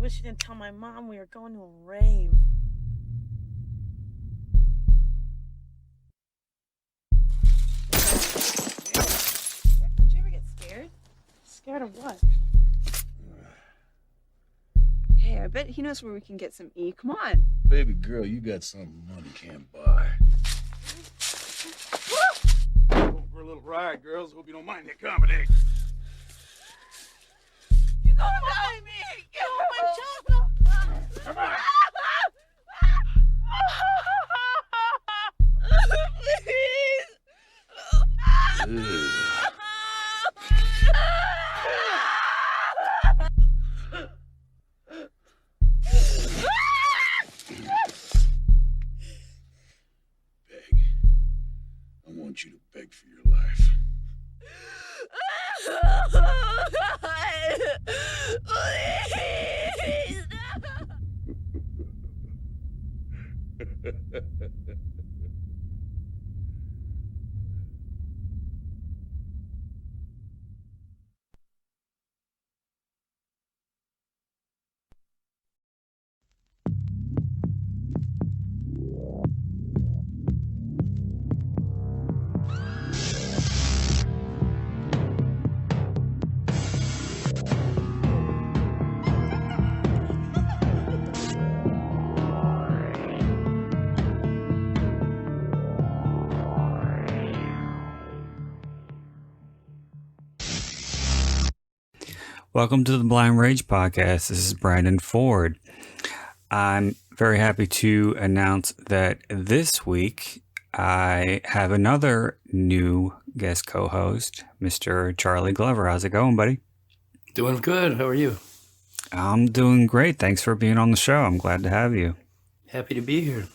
wish you didn't tell my mom we were going to a rave. Did you ever get scared? Scared of what? Hey, I bet he knows where we can get some E. Come on. Baby girl, you got something money can't buy. Going for a little ride, girls. Hope you don't mind the accommodation. You're going behind me! Get off my shoulder! Come on. Please! Beg. I want you to beg for your life. Please! Welcome to the Blind Rage Podcast. This is Brandon Ford. I'm very happy to announce that this week I have another new guest co-host, Mr. Charlie Glover. How's it going, buddy? Doing good. How are you? I'm doing great. Thanks for being on the show. I'm glad to have you. Happy to be here.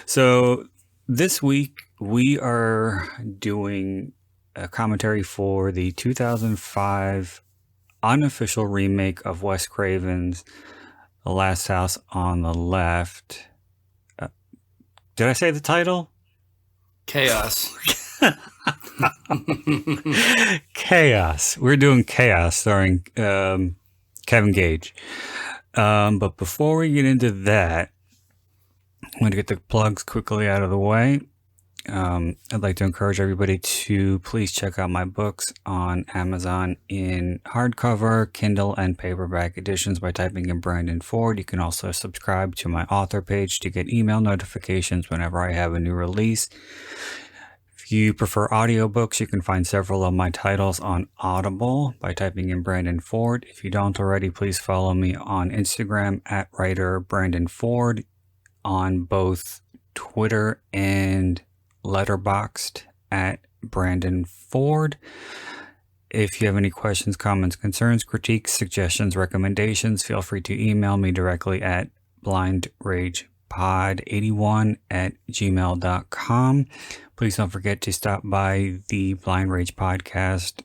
So this week we are doing a commentary for the 2005 unofficial remake of Wes Craven's The Last House on the Left. Did I say the title? Chaos. Chaos. We're doing Chaos starring Kevin Gage. But before we get into that, I'm going to get the plugs quickly out of the way. I'd like to encourage everybody to please check out my books on Amazon in hardcover, Kindle, and paperback editions by typing in Brandon Ford. You can also subscribe to my author page to get email notifications whenever I have a new release. If you prefer audiobooks, you can find several of my titles on Audible by typing in Brandon Ford. If you don't already, please follow me on Instagram at writer Brandon Ford, on both Twitter and Letterboxd at Brandon Ford. If you have any questions, comments, concerns, critiques, suggestions, recommendations, feel free to email me directly at blindragepod81@gmail.com. Please don't forget to stop by the Blind Rage Podcast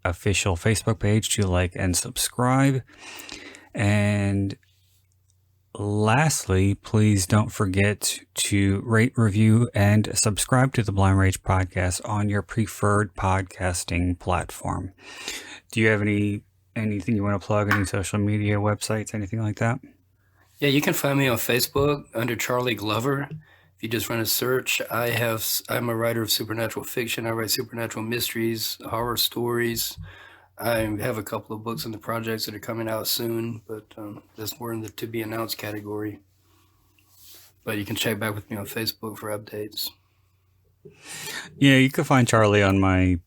official Facebook page to like and subscribe. And lastly, please don't forget to rate, review, and subscribe to the Blind Rage Podcast on your preferred podcasting platform. Do you have anything you want to plug? Any social media, websites, anything like that? Yeah, you can find me on Facebook under Charlie Glover. If you just run a search, I'm a writer of supernatural fiction. I write supernatural mysteries, horror stories. I have a couple of books in the projects that are coming out soon, but that's more in the to be announced category. But you can check back with me on Facebook for updates. Yeah, you can find Charlie on my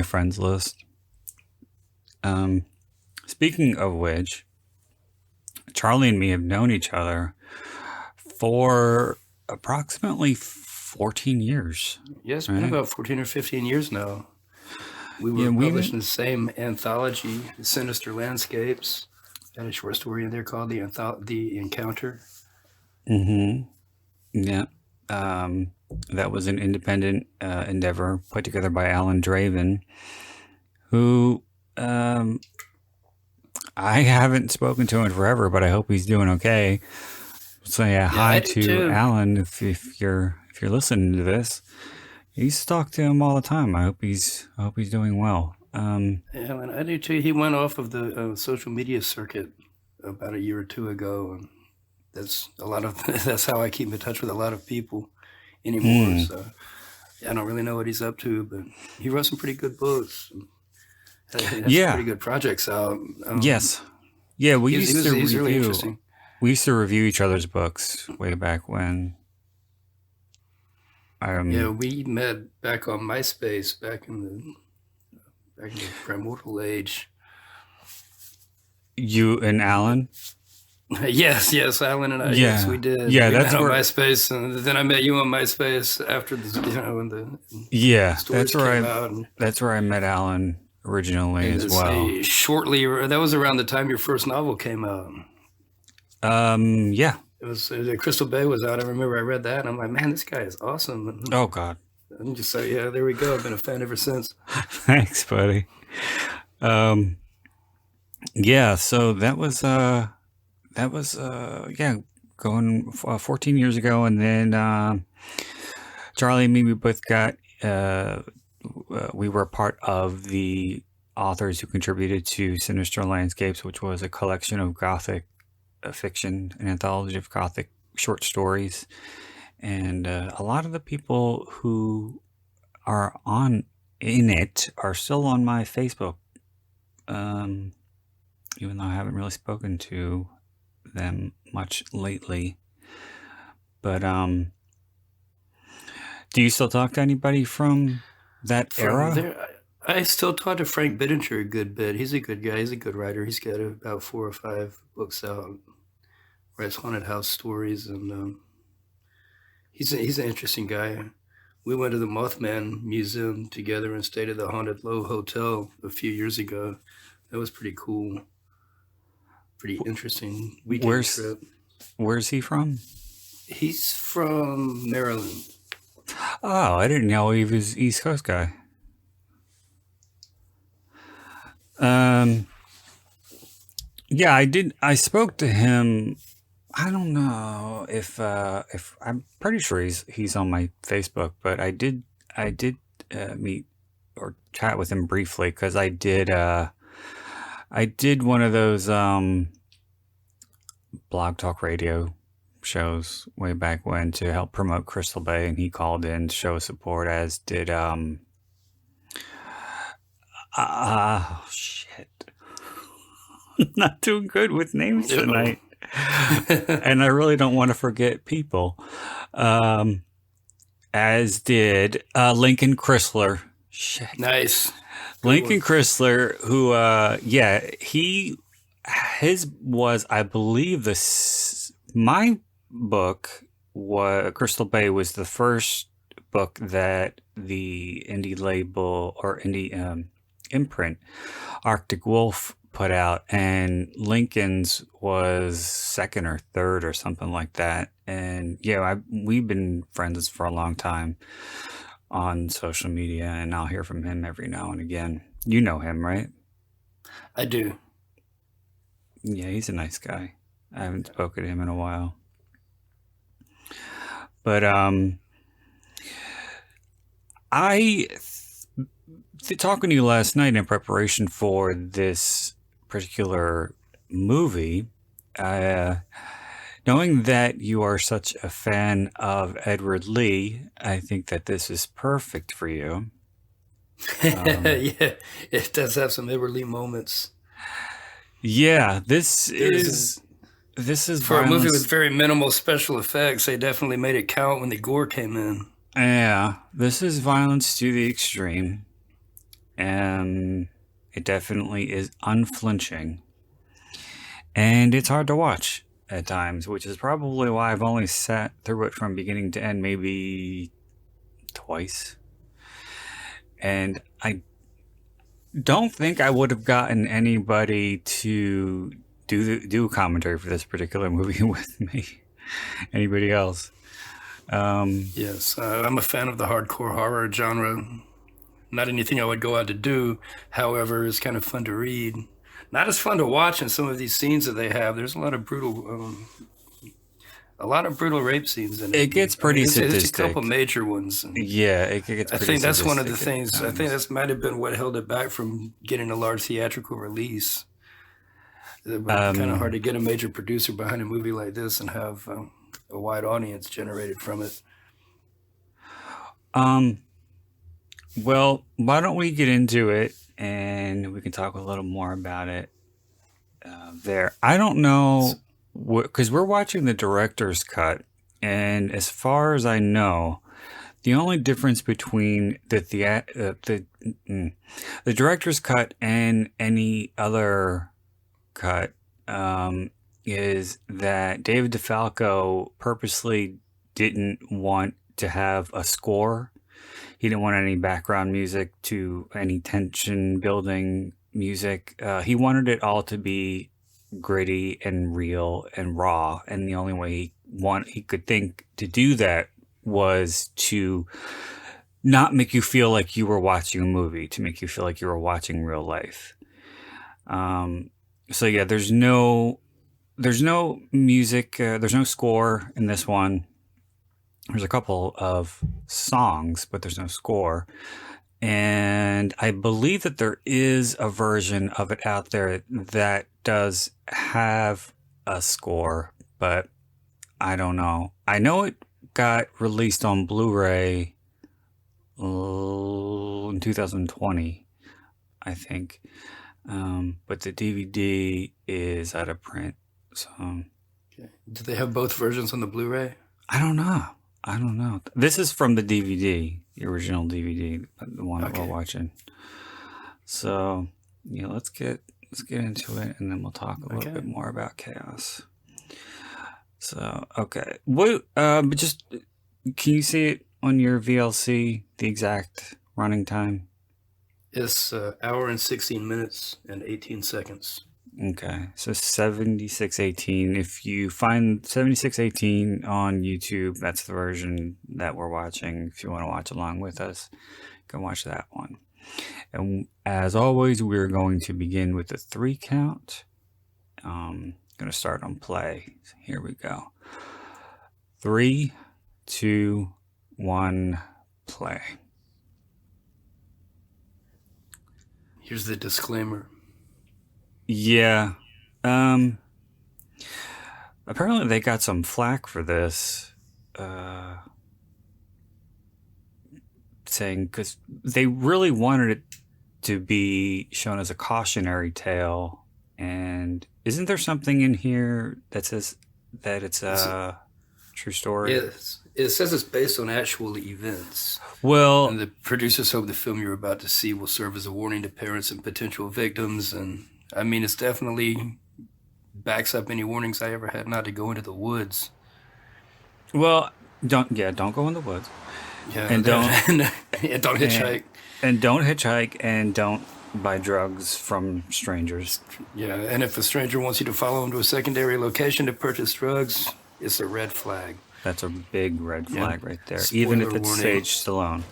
friends list. Speaking of which, Charlie and me have known each other for approximately 14 years. Yeah, it's been about 14 or 15 years now. We were published in the same anthology, Sinister Landscapes. Had a short story in there called The Encounter. Mm-hmm. Yeah. That was an independent endeavor put together by Alan Draven, who I haven't spoken to in forever, but I hope he's doing okay. So yeah, hi to too. Alan if you're listening to this. I used to talk to him all the time. I hope he's doing well. Yeah, and I do too. He went off of the social media circuit about a year or two ago, and that's a lot of that's how I keep in touch with a lot of people anymore. So I don't really know what he's up to, but he wrote some pretty good books. Has some pretty good projects out. Yes. Yeah, he's really interesting. We used to review each other's books way back when. Yeah, we met back on MySpace back in the primordial age. You and Alan? Yes, Alan and I. Yeah. Yes, we did. Yeah, we that's met on where MySpace, and then I met you on MySpace after when the that's where came out. that's where I met Alan originally as well. Shortly, that was around the time your first novel came out. Yeah. It was Crystal Bay was out. I remember I read that, and I'm like, man, this guy is awesome. And Oh God. I'm just like, yeah, there we go. I've been a fan ever since. Thanks, buddy. Yeah, so that was going 14 years ago, and then Charlie and me, we both got we were part of the authors who contributed to Sinister Landscapes, which was a collection of Gothic fiction, an anthology of Gothic short stories, and a lot of the people who are in it are still on my Facebook, even though I haven't really spoken to them much lately. But do you still talk to anybody from that era? I still talk to Frank Bittinger a good bit. He's a good guy. He's a good writer. He's got about 4 or 5 books out. Writes haunted house stories, and he's an interesting guy. We went to the Mothman Museum together and stayed at the Haunted Low Hotel a few years ago. That was pretty cool. Pretty interesting weekend trip. Where's he from? He's from Maryland. Oh, I didn't know he was East Coast guy. Yeah, I did. I spoke to him. I don't know if I'm pretty sure he's on my Facebook, but I did meet or chat with him briefly because I did one of those blog talk radio shows way back when to help promote Crystal Bay, and he called in to show support, as did shit. Not doing good with names tonight. And I really don't want to forget people. As did Lincoln Chrysler. Shit. Nice. Lincoln Chrysler, who his was, I believe, my book was Crystal Bay was the first book that the indie label or indie imprint Arctic Wolf put out, and Lincoln's was second or third or something like that. And yeah, we've been friends for a long time on social media, and I'll hear from him every now and again. You know him, right? I do. Yeah, he's a nice guy. I haven't spoken to him in a while. But talking to you last night in preparation for this particular movie, knowing that you are such a fan of Edward Lee, I think that this is perfect for you. Yeah, it does have some Edward Lee moments. Yeah, this is for a movie with very minimal special effects. They definitely made it count when the gore came in. Yeah, this is violence to the extreme, and it definitely is unflinching, and it's hard to watch at times, which is probably why I've only sat through it from beginning to end maybe twice. And I don't think I would have gotten anybody to do commentary for this particular movie with me. Anybody else? Yes, I'm a fan of the hardcore horror genre. Not anything I would go out to do. However, it's kind of fun to read. Not as fun to watch in some of these scenes that they have. There's a lot of brutal rape scenes in it. It gets pretty sadistic. There's a couple major ones. Yeah, it gets pretty I think that's one of the sadistic things. I think that might have been what held it back from getting a large theatrical release. It would be kind of hard to get a major producer behind a movie like this and have a wide audience generated from it. Well, why don't we get into it and we can talk a little more about it there. I don't know, because we're watching the director's cut, and as far as I know, the only difference between the director's cut and any other cut is that David DeFalco purposely didn't want to have a score. He didn't want any background music to any tension building music. He wanted it all to be gritty and real and raw. And the only way he could think to do that was to not make you feel like you were watching a movie, to make you feel like you were watching real life. So yeah, there's no music, there's no score in this one. There's a couple of songs, but there's no score. And I believe that there is a version of it out there that does have a score, but I don't know. I know it got released on Blu-ray in 2020, I think. But the DVD is out of print. So, okay. Do they have both versions on the Blu-ray? I don't know. This is from the DVD, the original DVD, the one that we're watching. So, yeah, let's get into it, and then we'll talk a little bit more about Chaos. So, okay, but just can you see it on your VLC, the exact running time? It's hour and 16 minutes and 18 seconds. Okay, so 7618. If you find 7618 on YouTube, that's the version that we're watching. If you want to watch along with us, go watch that one. And as always, we're going to begin with the 3 count. Going to start on play. So here we go. 3, 2, 1, play. Here's the disclaimer. Yeah. Apparently they got some flack for this. Saying, because they really wanted it to be shown as a cautionary tale. And isn't there something in here that says that it's a true story? Yes. It says it's based on actual events. Well, and the producers hope the film you're about to see will serve as a warning to parents and potential victims. And I mean, it's definitely backs up any warnings I ever had not to go into the woods. Well, don't go in the woods. Yeah, and don't hitchhike. And don't hitchhike, and don't buy drugs from strangers. Yeah, and if a stranger wants you to follow him to a secondary location to purchase drugs, it's a red flag. That's a big red flag right there. Spoiler even if it's warning. Sage Stallone.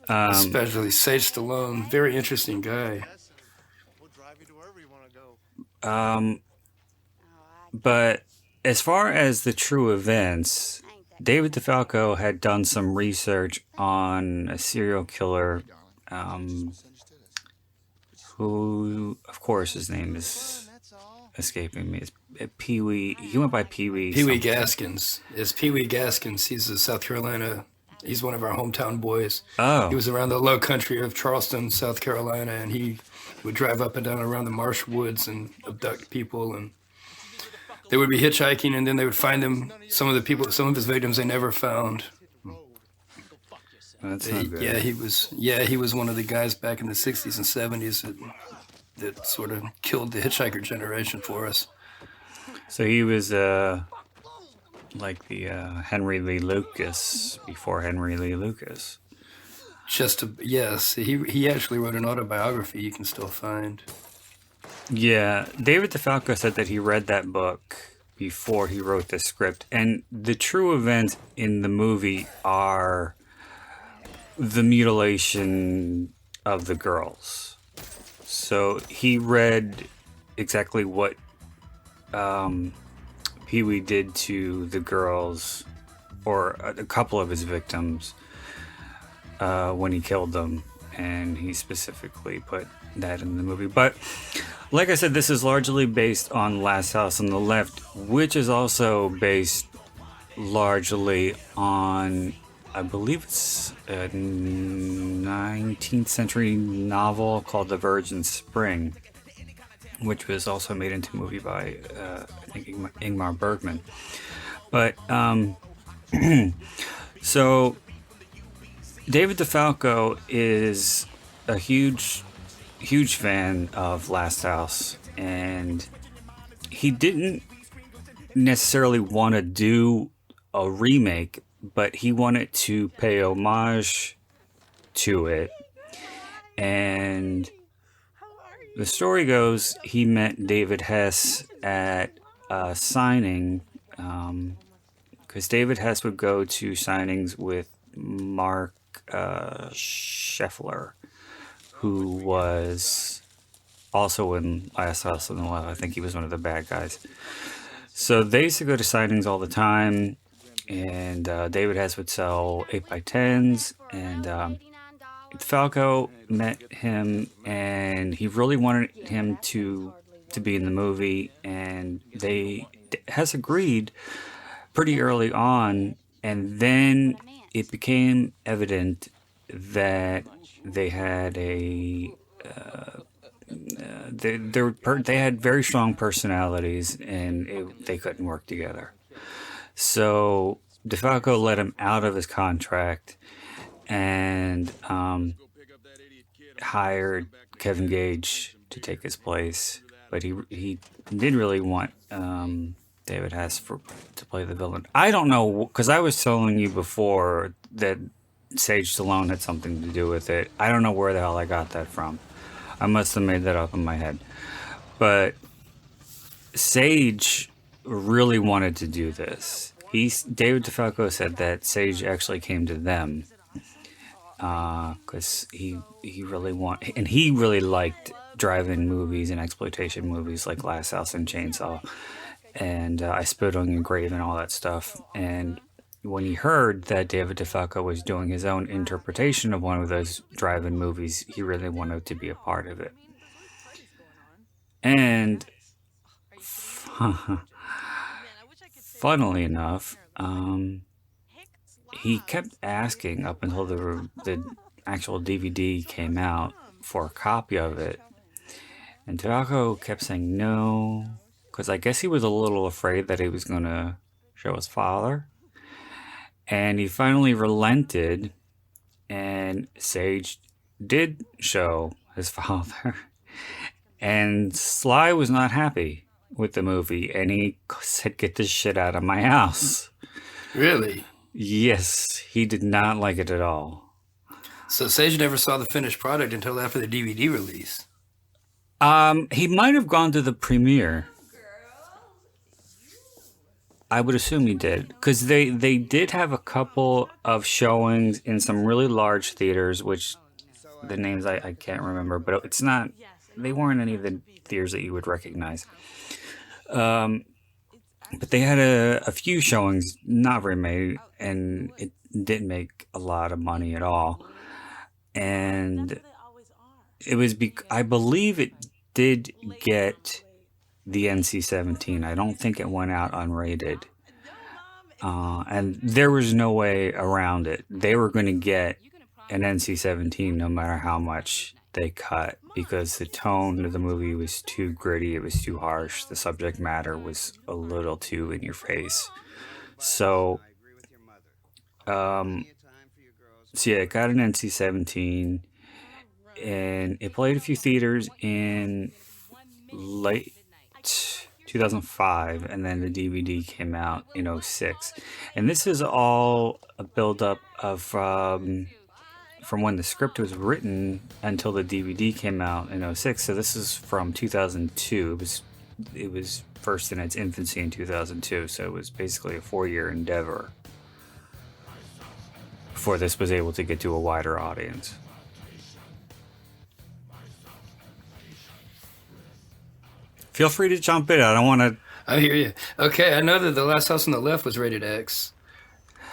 Especially Sage Stallone, very interesting guy. But as far as the true events, David DeFalco had done some research on a serial killer who, of course, his name is escaping me. It's Pee-wee. He went by Pee-wee. Pee-wee Gaskins. It's Pee-wee Gaskins. He's a South Carolina. He's one of our hometown boys. Oh. He was around the low country of Charleston, South Carolina, and he would drive up and down around the marsh woods and abduct people, and they would be hitchhiking, and then they would find them. Some of his victims they never found. That's not good. He was one of the guys back in the 60s and 70s that sort of killed the hitchhiker generation for us. So he was like the Henry Lee Lucas before Henry Lee Lucas. Yes, he actually wrote an autobiography you can still find. Yeah, David DeFalco said that he read that book before he wrote the script, and the true events in the movie are the mutilation of the girls. So he read exactly what Pee-wee did to the girls, or a couple of his victims, when he killed them, and he specifically put that in the movie. But Like I said, this is largely based on Last House on the Left, which is also based largely on, I believe it's a 19th century novel called The Virgin Spring, which was also made into a movie by, I think, Ingmar Bergman. But, so David DeFalco is a huge fan of Last House, and he didn't necessarily want to do a remake, but he wanted to pay homage to it. And the story goes he met David Hess at a signing, because David Hess would go to signings with Mark Scheffler, who was also in Last House on the Left. I think he was one of the bad guys. So they used to go to signings all the time, and David Hess would sell 8x10s, and Falco met him, and he really wanted him to be in the movie, and Hess agreed pretty early on, and then it became evident that they had they had very strong personalities, and they couldn't work together. So DeFalco let him out of his contract and hired Kevin Gage to take his place, but he didn't really want David Hess to play the villain. I don't know, because I was telling you before that Sage Stallone had something to do with it. I don't know where the hell I got that from. I must have made that up in my head. But Sage really wanted to do this. David DeFalco said that Sage actually came to them because he really liked drive-in movies and exploitation movies like Last House and Chainsaw and I Spit on Your Grave and all that stuff. And when he heard that David DeFalco was doing his own interpretation of one of those drive-in movies, he really wanted to be a part of it. And funnily enough, he kept asking up until the actual DVD came out for a copy of it. And DeFalco kept saying no, because I guess he was a little afraid that he was going to show his father. And he finally relented, and Sage did show his father. And Sly was not happy with the movie, and he said, "Get this shit out of my house." Really? Yes, he did not like it at all. So Sage never saw the finished product until after the DVD release. He might have gone to the premiere. I would assume he did, because they did have a couple of showings in some really large theaters, which the names I can't remember, but it's not, they weren't any of the theaters that you would recognize. But they had a few showings, not very many, and it didn't make a lot of money at all. And it was, I believe it did get the NC-17. I don't think it went out unrated. And there was no way around it. They were going to get an NC-17 no matter how much they cut, because the tone of the movie was too gritty, it was too harsh, the subject matter was a little too in your face. So yeah, it got an NC-17, and it played a few theaters in late 2005, and then the DVD came out in 2006. And this is all a build-up of from when the script was written until the DVD came out in 2006. So this is from 2002. It was first in its infancy in 2002, so it was basically a 4-year endeavor before this was able to get to a wider audience. Feel free to jump in. I don't want to... I hear you. Okay, I know that The Last House on the Left was rated X,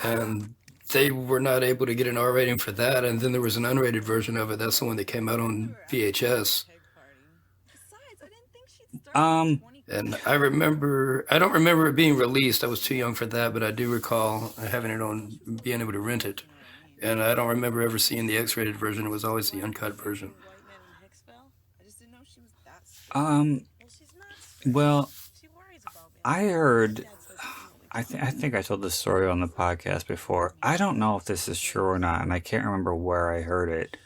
and they were not able to get an R rating for that, and then there was an unrated version of it. That's the one that came out on VHS. And I don't remember it being released. I was too young for that, but I do recall having it on, being able to rent it. And I don't remember ever seeing the X-rated version. It was always the uncut version. Well, I heard, I think I told this story on the podcast before. I don't know if this is true or not, and I can't remember where I heard it.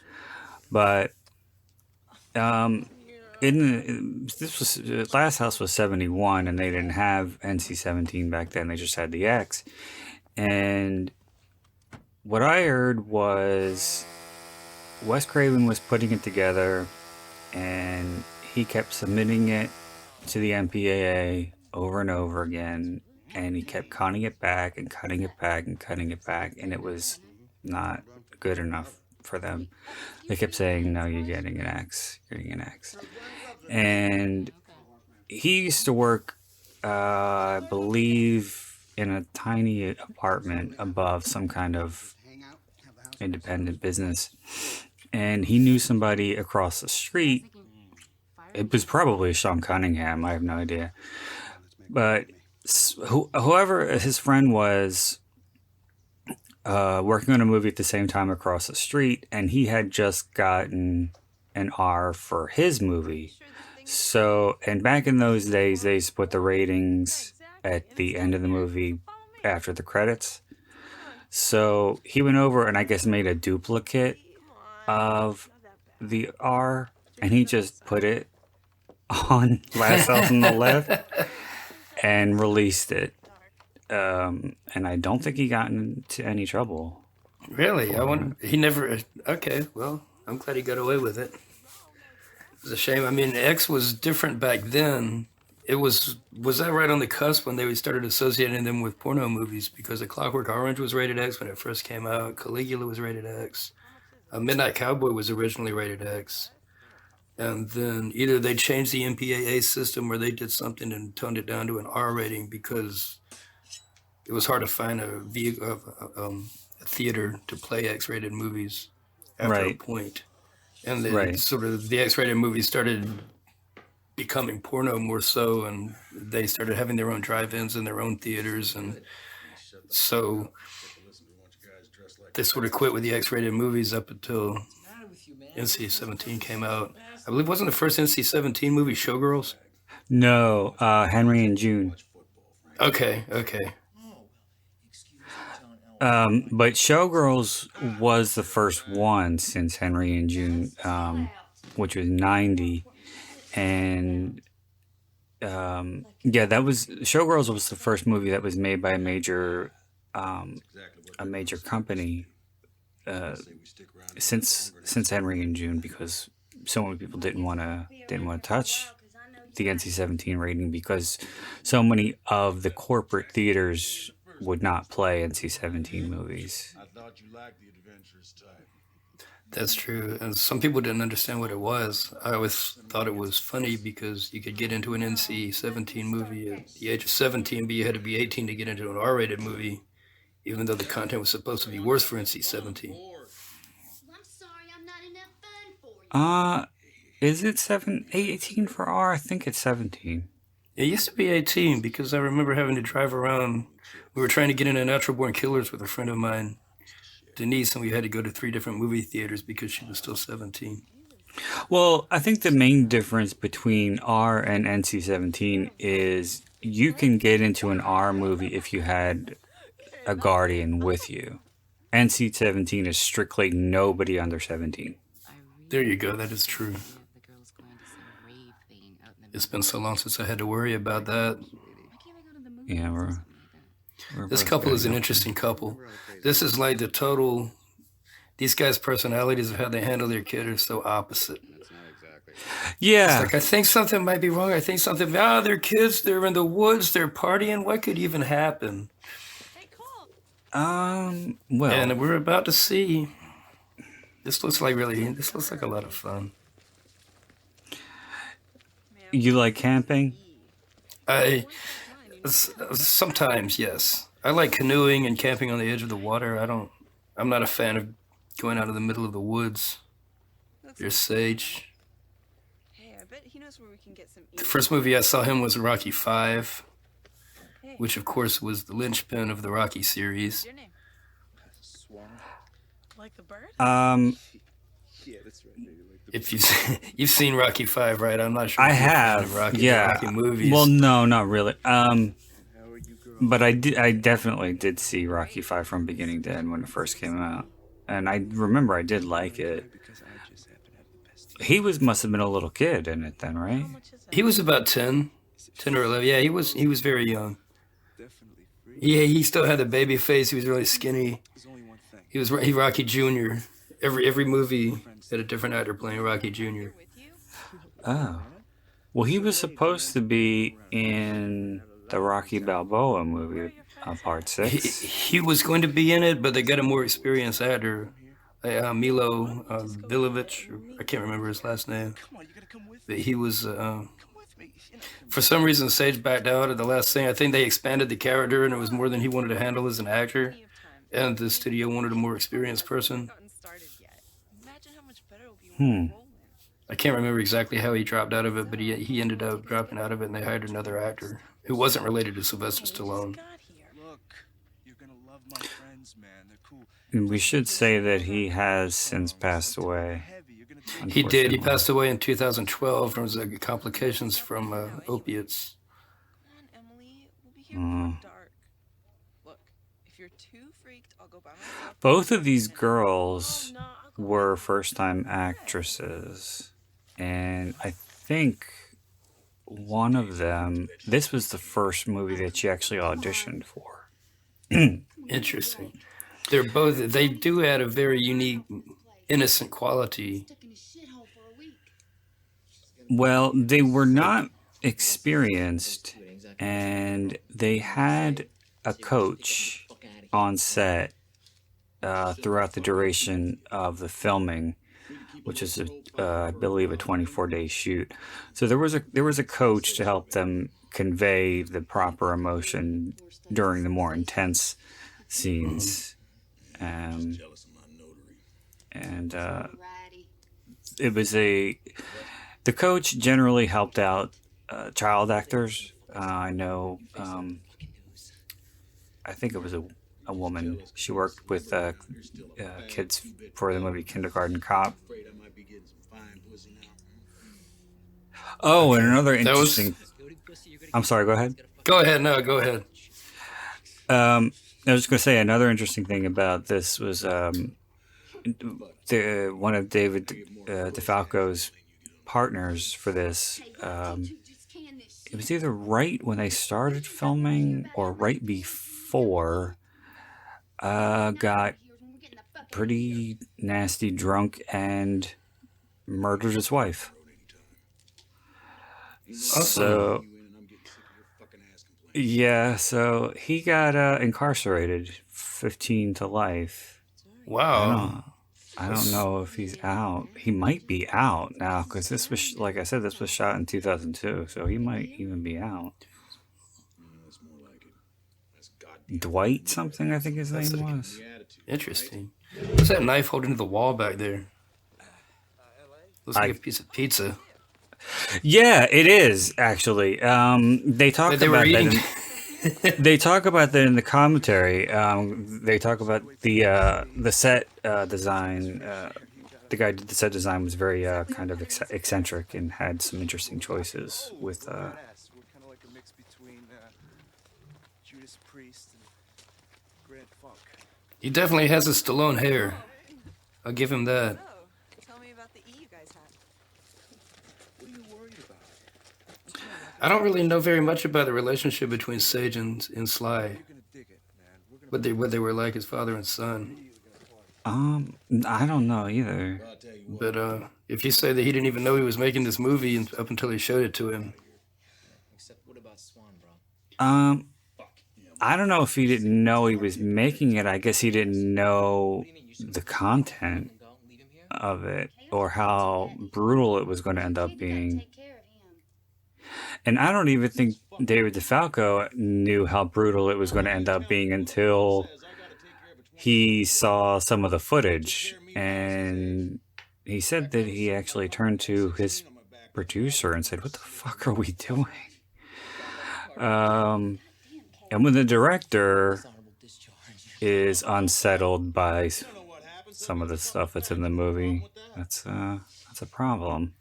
But this was Last House was 71, and they didn't have NC-17 back then. They just had the X. And what I heard was Wes Craven was putting it together, and he kept submitting it to the MPAA over and over again, and he kept cutting it back and cutting it back and cutting it back, and it was not good enough for them. They kept saying, no, you're getting an X, you're getting an X. And he used to work, I believe, in a tiny apartment above some kind of independent business. And he knew somebody across the street. It was probably Sean Cunningham, I have no idea. But whoever his friend was, working on a movie at the same time across the street, and he had just gotten an R for his movie. So, and back in those days, they used to put the ratings at the end of the movie after the credits. So he went over and I guess made a duplicate of the R, and he just put it on Last House on the Left and released it. And I don't think he got into any trouble. Really? I wonder. He never. Okay, well, I'm glad he got away with it. It's a shame. I mean, X was different back then. It was that right on the cusp when they started associating them with porno movies, because A Clockwork Orange was rated X when it first came out. Caligula was rated X. Midnight Cowboy was originally rated X. And then either they changed the MPAA system or they did something and toned it down to an R rating because it was hard to find a theater to play X-rated movies after a point. And then sort of the X-rated movies started becoming porno more so, and they started having their own drive-ins and their own theaters. And so they sort of quit with the X-rated movies up until NC-17 came out. I believe, wasn't the first NC-17 movie Showgirls? No, Henry and June. Okay. But Showgirls was the first one since Henry and June, which was 90. And that was Showgirls was the first movie that was made by a major company since Henry and June, because so many people didn't want to touch the NC-17 rating because so many of the corporate theaters would not play NC-17 movies. I thought you liked the adventurous type. That's true. And some people didn't understand what it was. I always thought it was funny because you could get into an NC-17 movie at the age of 17, but you had to be 18 to get into an R-rated movie, even though the content was supposed to be worse for NC-17. Is it 18 for R? I think it's 17. It used to be 18 because I remember having to drive around. We were trying to get into Natural Born Killers with a friend of mine, Denise, and we had to go to 3 different movie theaters because she was still 17. Well, I think the main difference between R and NC-17 is you can get into an R movie if you had a guardian with you. NC-17 is strictly nobody under 17. There you go. That is true. It's been so long since I had to worry about that. Yeah, we're this couple is an interesting couple. This is like the total. These guys' personalities of how they handle their kid are so opposite. Yeah. It's like, I think something might be wrong. I think something. They're kids. They're in the woods. They're partying. What could even happen? Well. And we're about to see. This looks like a lot of fun. You like camping? Sometimes, yes. I like canoeing and camping on the edge of the water. I'm not a fan of going out in the middle of the woods. There's sage. bet he knows where we can get some The first movie I saw him was Rocky V, Okay. which of course was the linchpin of the Rocky What's series. your name? Like the bird? Yeah, that's right. Maybe like the If you've seen Rocky V, right? I'm not sure. I if you're a fan of have, Rocky, yeah. Rocky movies. Well, no, not really. how are you girls? But I definitely did see Rocky V from beginning to end when it first came out, and I remember I did like it. Because I just happen to have the best He must have been a little kid in it then, right? How much is that? He was about 10 or 11. Yeah, he was very young. definitely free. Yeah, he still had the baby face. He was really skinny. There's only one thing. He Rocky Jr. Every movie had a different actor playing Rocky Jr. With you? Oh, well, he was supposed to be in the Rocky Balboa movie, Part He, 6. he was going to be in it, but they got a more experienced actor, Milo Vilovich. I can't remember his last name. Come on, you gotta come with But me. he was, Come with me. You know, for some reason, Sage backed out at the last thing. I think they expanded the character, and it was more than he wanted to handle as an actor. Plenty of time. And the studio wanted a more experienced person. Gotten started yet. Imagine how much better it'll be when we're rolling. I can't remember exactly how he dropped out of it, but he ended up dropping out of it, and they hired another actor who wasn't related to Sylvester Stallone. Got here. look, you're gonna love my friends, man. They're cool. And we should say that he has since passed away. Heavy. You're gonna He did. He unfortunately. passed away in 2012 from complications from opiates. Come on, Emily. We'll be here before dark. Look, if you're too freaked, I'll go by myself. Both of these girls No, I'll go were first-time actresses, and I think one of them, this was the first movie that she actually auditioned for. Interesting. They do add a very unique, innocent quality. Well, they were not experienced, and they had a coach on set throughout the duration of the filming, which is, I believe, a 24-day shoot. So there was a coach to help them convey the proper emotion during the more intense scenes. And it was the coach generally helped out child actors. I know, I think it was a woman. She worked with kids for the movie Kindergarten Cop. afraid I might be getting some fine pussy now. Oh, and another That was- interesting. I'm sorry. Go ahead. Go ahead. No, go ahead. I was just going to say another interesting thing about this was one of David DeFalco's partners for this. It was either right when they started filming or right before. Got pretty nasty drunk and murdered his wife. So yeah, so he got incarcerated, 15 to life. Wow. I don't know if he's out. He might be out now because this was, like I said, this was shot in 2002, so he might even be out. That's more like it. That's goddamn Dwight something, I think his name was. attitude. Interesting. What's that knife holding to the wall back there? Looks like a piece of pizza. Yeah, it is actually. They talk That they were about that. eating. They talk about that in the commentary. They talk about the set design. The guy who did the set design was very kind of eccentric and had some interesting choices with. We're kind of like a mix between Judas Priest and Grand Funk. He definitely has a Stallone hair. I'll give him that. So, tell me about the E you guys had. What are you worried about? I don't really know very much about the relationship between Sage and Sly, You're gonna dig it, man. We're gonna what they were like as father and son. I don't know either. But if you say that he didn't even know he was making this movie up until he showed it to him, Except what about Swan, bro? I don't know if he didn't know he was making it. I guess he didn't know the content Go and leave him here? of it or how brutal it was going to end up being. Take care of him. And I don't even think David DeFalco knew how brutal it was going to end up being until he saw some of the footage. And he said that he actually turned to his producer and said, "What the fuck are we doing?" And when the director is unsettled by some of the stuff that's in the movie, that's a problem.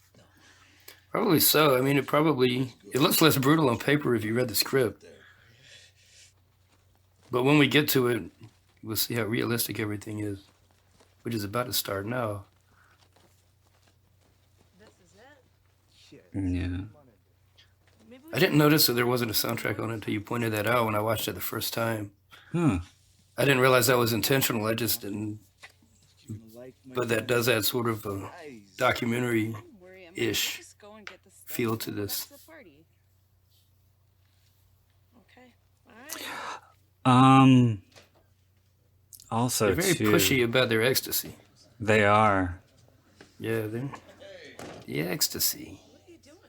Probably so. I mean, it looks less brutal on paper if you read the script. But when we get to it, we'll see how realistic everything is, which is about to start now. This is it. Yeah. Maybe we I didn't notice that there wasn't a soundtrack on it until you pointed that out when I watched it the first time. Huh. I didn't realize that was intentional. I just didn't. But that does add sort of a documentary don't worry. I'm ish gonna just go and get the stuff feel to and go this. back to the party. Okay. All right. Also, They're very too, pushy about their ecstasy. they are. Yeah, the ecstasy. What are you doing?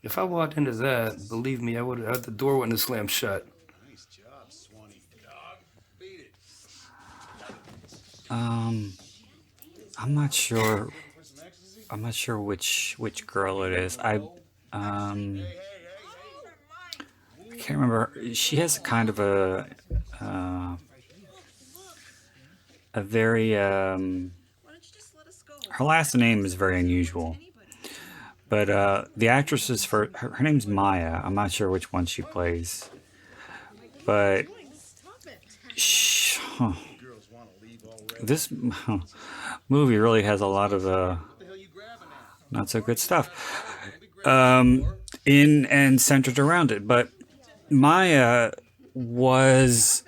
If I walked into that, believe me, the door wouldn't have slammed shut. Nice job, Swanee dog. Beat it. I'm not sure. I'm not sure which girl it is. I can't remember. She has kind of a very Why don't you just let us go? her last name is very unusual. But the actress is her name's Maya. I'm not sure which one she plays. But Stop it. this movie really has a lot of not so good stuff in and centered around it. But Maya was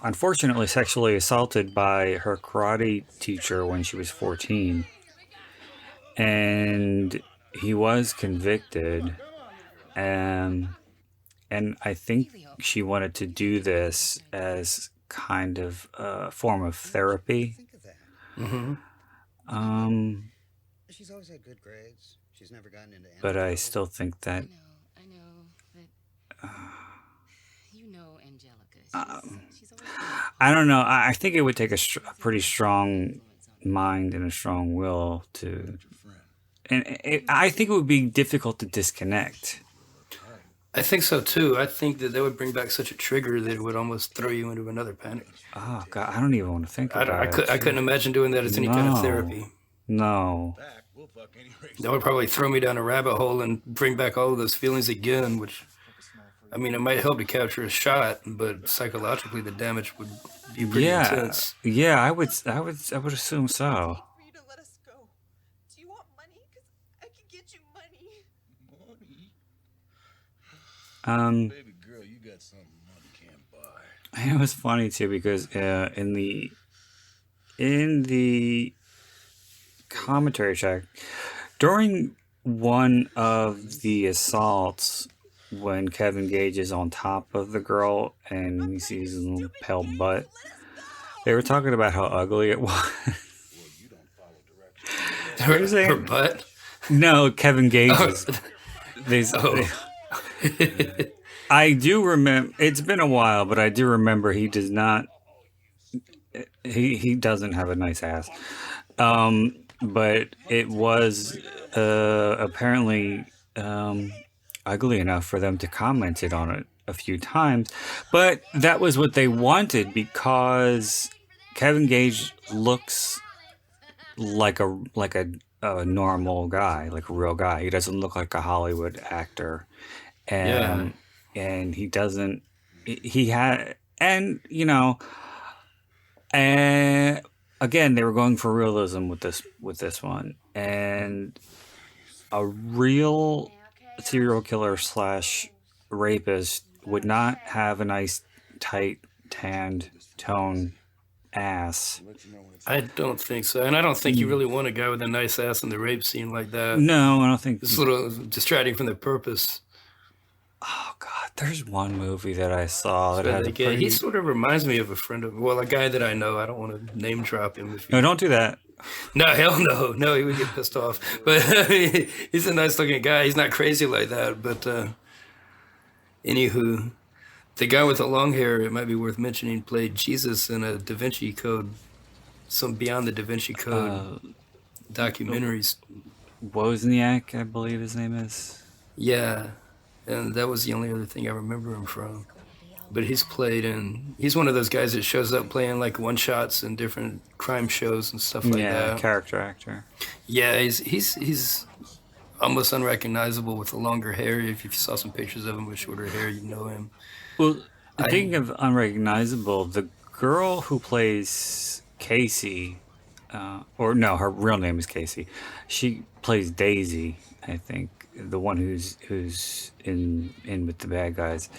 unfortunately sexually assaulted by her karate teacher when she was 14. And he was convicted, and I think she wanted to do this as kind of a form of therapy. Think of that. Mm-hmm. She's always had good grades. She's never gotten into any But I trouble. still think that I know, but you know Angelica. She's always been I don't know. I think it would take a pretty strong mind and a strong will to, and I think it would be difficult to disconnect. I think so too. I think that would bring back such a trigger that it would almost throw you into another panic. Oh God, I don't even want to think about I it. couldn't imagine doing that as any kind No. of therapy. No. Back, we'll fuck any race. That would probably throw me down a rabbit hole and bring back all of those feelings again, which, I mean, it might help to capture a shot, but psychologically the damage would be pretty Yeah, intense. yeah. I would assume so. For you to let us go. Do you want money? Because I can get you money. Money? Um, Baby girl, you got something money can't buy. and it was funny too because in the commentary track during one of the assaults, when Kevin Gage is on top of the girl and he sees his little pale butt, they were talking about how ugly it was. What is Her it? butt? No, Kevin Gage's. Oh. I do remember. It's been a while, but I do remember he does not. He doesn't have a nice ass. But it was apparently ugly enough for them to comment it on it a few times. But that was what they wanted because Kevin Gage looks like a normal guy, like a real guy. He doesn't look like a Hollywood actor, and he doesn't. He had, and you know, and again, they were going for realism with this one, and a real serial killer / rapist would not have a nice, tight, tanned, toned ass. I don't think so. And I don't think you really want a guy with a nice ass in the rape scene like that. No, I don't think. It's a little distracting from the purpose. Oh God, there's one movie that I saw that But has a like, yeah, pretty. he sort of reminds me of a friend of, well, a guy that I know. I don't want to name drop him. If No, don't do that. No, hell no. No, he would get pissed off. But he's a nice looking guy. He's not crazy like that. But anywho, the guy with the long hair, it might be worth mentioning, played Jesus in a Da Vinci Code, some Beyond the Da Vinci Code documentaries. Wozniak, I believe his name is. Yeah, and that was the only other thing I remember him from. But he's one of those guys that shows up playing like one shots in different crime shows and stuff like Yeah, that. character actor. Yeah, he's almost unrecognizable with the longer hair. If you saw some pictures of him with shorter hair, you'd know him. Well, speaking of unrecognizable, the girl who plays Casey, or no, her real name is Casey. She plays Daisy, I think, the one who's in with the bad guys.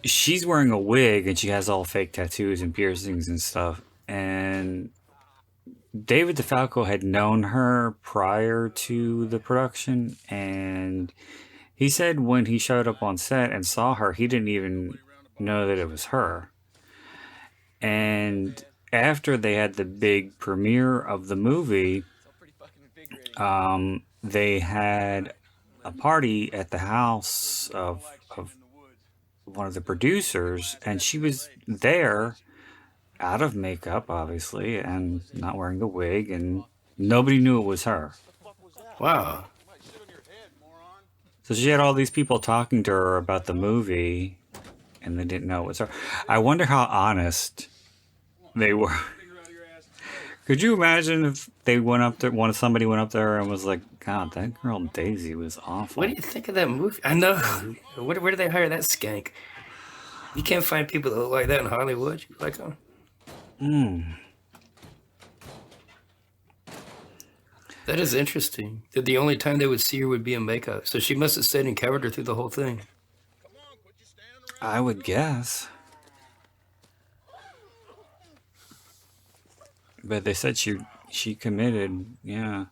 She's wearing a wig and she has all fake tattoos and piercings and stuff. And David DeFalco had known her prior to the production, and he said when he showed up on set and saw her, he didn't even know that it was her. And after they had the big premiere of the movie, they had a party at the house of one of the producers, and she was there out of makeup, obviously, and not wearing the wig, and nobody knew it was her. Wow. So she had all these people talking to her about the movie, and they didn't know it was her. I wonder how honest they were. Could you imagine if they went up there, somebody went up there and was like, God, that girl Daisy was awful. What do you think of that movie? I know. Where did they hire that skank? You can't find people that look like that in Hollywood. You like them? That is interesting. That the only time they would see her would be in makeup. So she must have stayed in character through the whole thing. I would guess. But they said she committed, yeah.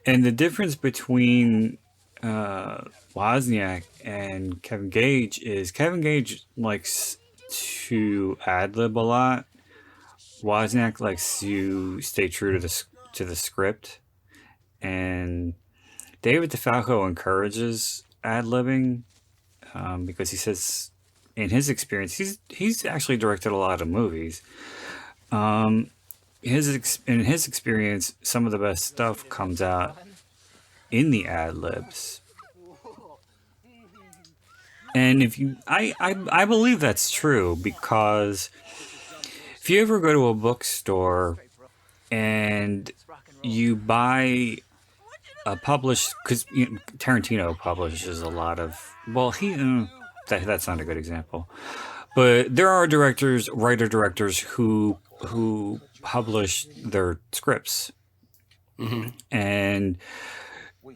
And the difference between Wozniak and Kevin Gage is Kevin Gage likes to ad-lib a lot. Wozniak likes to stay true to the script. And David DeFalco encourages ad-libbing because he says in his experience, he's actually directed a lot of movies. In his experience, some of the best stuff comes out in the ad libs. And I believe that's true, because if you ever go to a bookstore and you buy a published, because Tarantino publishes a lot of, well, that's not a good example, but there are writer-directors who publish their scripts. Mm-hmm. And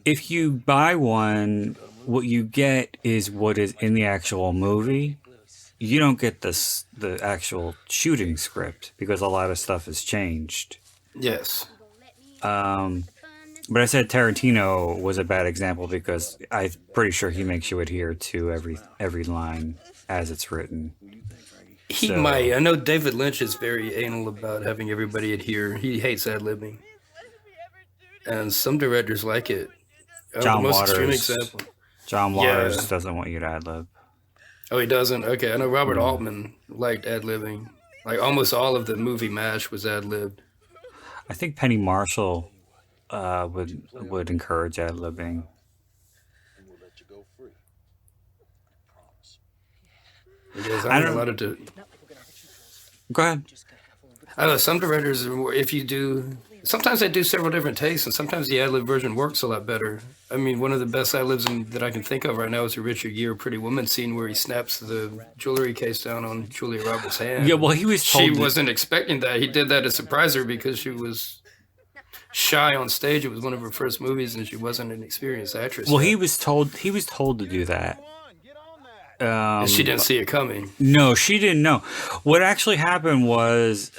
if you buy one, what you get is what is in the actual movie. You don't get the actual shooting script, because a lot of stuff has changed. Yes. But I said Tarantino was a bad example because I'm pretty sure he makes you adhere to every line as it's written. He might. I know David Lynch is very anal about having everybody adhere. He hates ad-libbing. And some directors like it. John the most Waters. extreme example. John Waters doesn't want you to ad-lib. Oh, he doesn't? Okay, I know Robert Altman liked ad-libbing. Like, almost all of the movie MASH was ad-libbed. I think Penny Marshall would encourage ad-libbing. Because I don't a lot of Go ahead. I know some directors, if you do, sometimes they do several different takes, and sometimes the ad-lib version works a lot better. I mean, one of the best ad-libs that I can think of right now is the Richard Gere Pretty Woman scene where he snaps the jewelry case down on Julia Roberts' hand. Yeah, well, he was told she wasn't expecting that. He did that to surprise her because she was shy on stage. It was one of her first movies, and she wasn't an experienced actress. Well, yet. he was told to do that. And she didn't see it coming. No, she didn't know. What actually happened was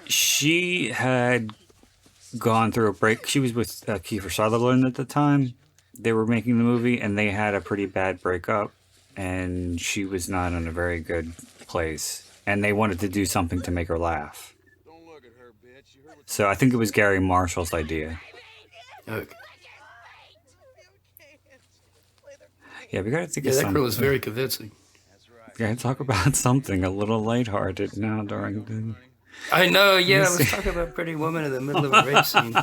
she had gone through a break. She was with Kiefer Sutherland at the time. They were making the movie, and they had a pretty bad breakup, and she was not in a very good place. And they wanted to do something to make her laugh. So I think it was Gary Marshall's idea. Okay. Yeah, we gotta think Yeah, of that something. girl is very convincing. We gotta talk about something a little lighthearted now during the... I know, yeah. Let's talk about Pretty Woman in the middle of a rape scene.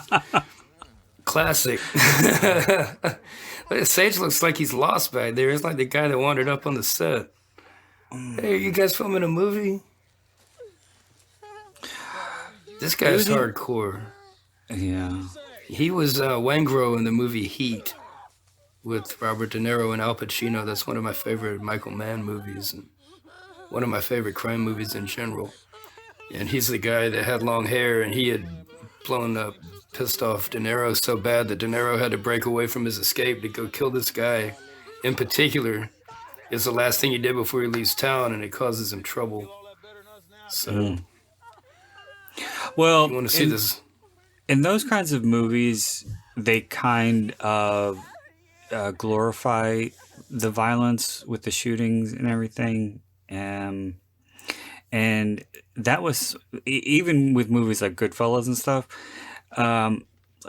classic. Sage looks like he's lost back there. It's like the guy that wandered up on the set. Hey, are you guys filming a movie? This guy's hardcore. Yeah. He was Wangro in the movie Heat with Robert De Niro and Al Pacino. That's one of my favorite Michael Mann movies and one of my favorite crime movies in general. And he's the guy that had long hair, and he had blown up, pissed off De Niro so bad that De Niro had to break away from his escape to go kill this guy. In particular, it's the last thing he did before he leaves town, and it causes him trouble. So, well, you want to see this? In those kinds of movies, they kind of glorify the violence with the shootings and everything. And that was, even with movies like Goodfellas and stuff,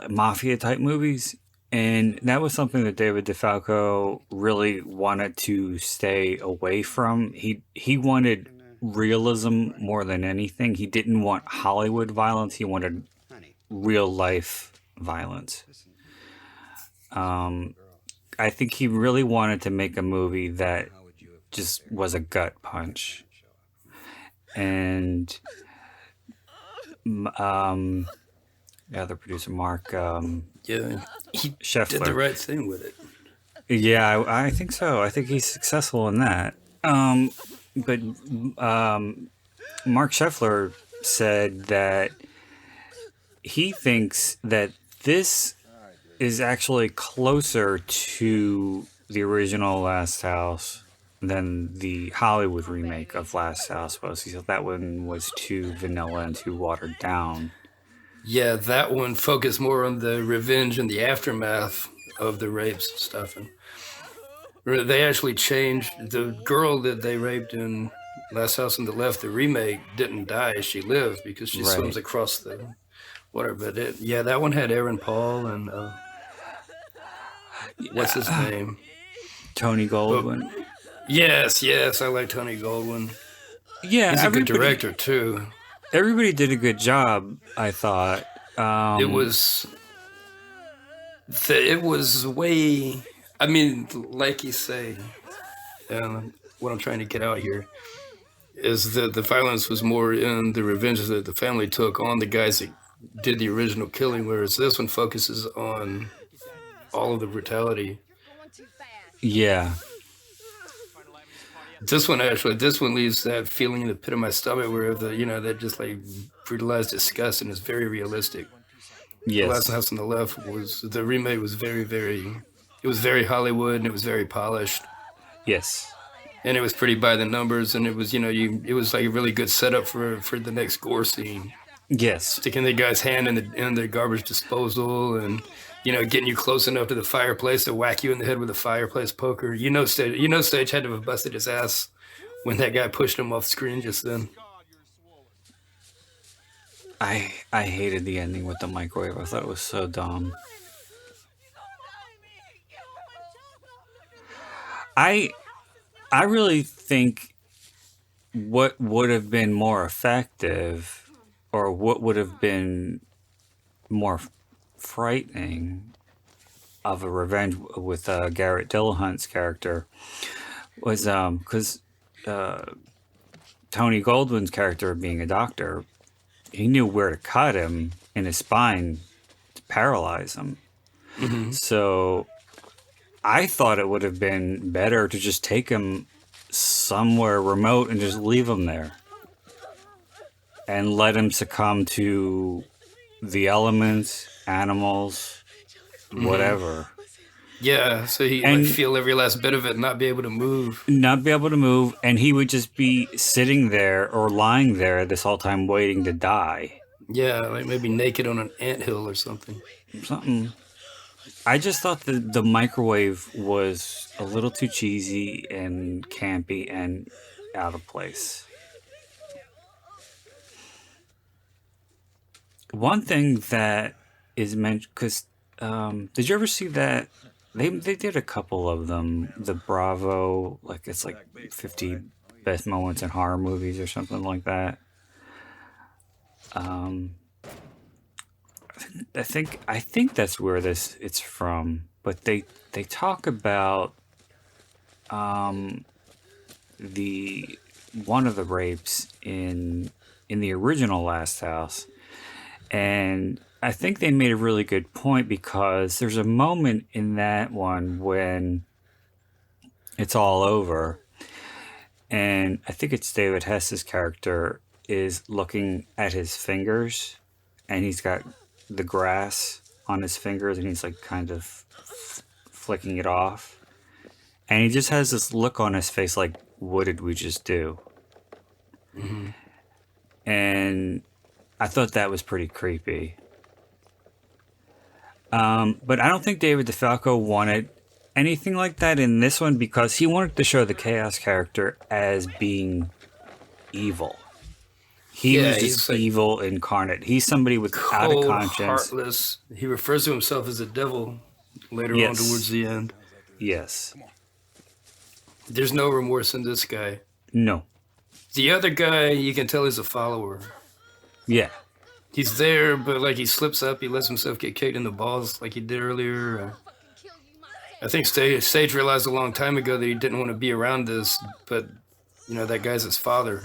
mafia type movies. And that was something that David DeFalco really wanted to stay away from. He wanted realism more than anything. He didn't want Hollywood violence. He wanted real life violence. I think he really wanted to make a movie that just was a gut punch. And the other producer, Mark, yeah, he Scheffler, did the right thing with it. Yeah, I think so. I think he's successful in that. But Mark Scheffler said that he thinks that this is actually closer to the original Last House than the Hollywood remake of Last House was. He said that one was too vanilla and too watered down. Yeah, that one focused more on the revenge and the aftermath of the rapes and stuff. And they actually changed the girl that they raped in Last House on the Left. The remake didn't die; she lived because she swims across the water. But that one had Aaron Paul and what's his name? Tony Goldwyn. Yes, I like Tony Goldwyn. Yeah, he's a good director too. Everybody did a good job, I thought. It was way. I mean, like you say, what I'm trying to get out here is that the violence was more in the revenge that the family took on the guys that did the original killing, whereas this one focuses on all of the brutality. Yeah. This one leaves that feeling in the pit of my stomach where that just like brutalized disgust, and it's very realistic. Yes. The Last House on the Left the remake was very, very, it was very Hollywood and it was very polished. Yes. And it was pretty by the numbers, and it was it was like a really good setup for the next gore scene. Yes. Sticking the guy's hand in the garbage disposal, and getting you close enough to the fireplace to whack you in the head with a fireplace poker. Stage had to have busted his ass when that guy pushed him off screen just then. I hated the ending with the microwave. I thought it was so dumb. I really think what would have been more effective, or what would have been more frightening of a revenge with Garrett Dillahunt's character was because Tony Goldwyn's character, being a doctor, he knew where to cut him in his spine to paralyze him. Mm-hmm. So I thought it would have been better to just take him somewhere remote and just leave him there and let him succumb to the elements, animals, whatever. Yeah, so he would feel every last bit of it and not be able to move. And he would just be sitting there or lying there this whole time waiting to die. Yeah, like maybe naked on an anthill or something. I just thought the microwave was a little too cheesy and campy and out of place. One thing that is mentioned, because did you ever see that? They did a couple of them. The Bravo, it's like 50 best moments in horror movies or something like that. I think think that's where it's from. But they talk about the one of the rapes in the original Last House, and I think they made a really good point because there's a moment in that one when it's all over, and I think it's David Hess's character is looking at his fingers, and he's got the grass on his fingers, and he's like kind of flicking it off, and he just has this look on his face like, what did we just do? Mm-hmm. And I thought that was pretty creepy. But I don't think David DeFalco wanted anything like that in this one because he wanted to show the Chaos character as being evil. He was just like evil incarnate. He's somebody without a conscience. Heartless. He refers to himself as a devil later on towards the end. Yes. There's no remorse in this guy. No. The other guy, you can tell he's a follower. Yeah. He's there, but like he slips up, he lets himself get kicked in the balls like he did earlier. I think Sage realized a long time ago that he didn't want to be around this, but that guy's his father.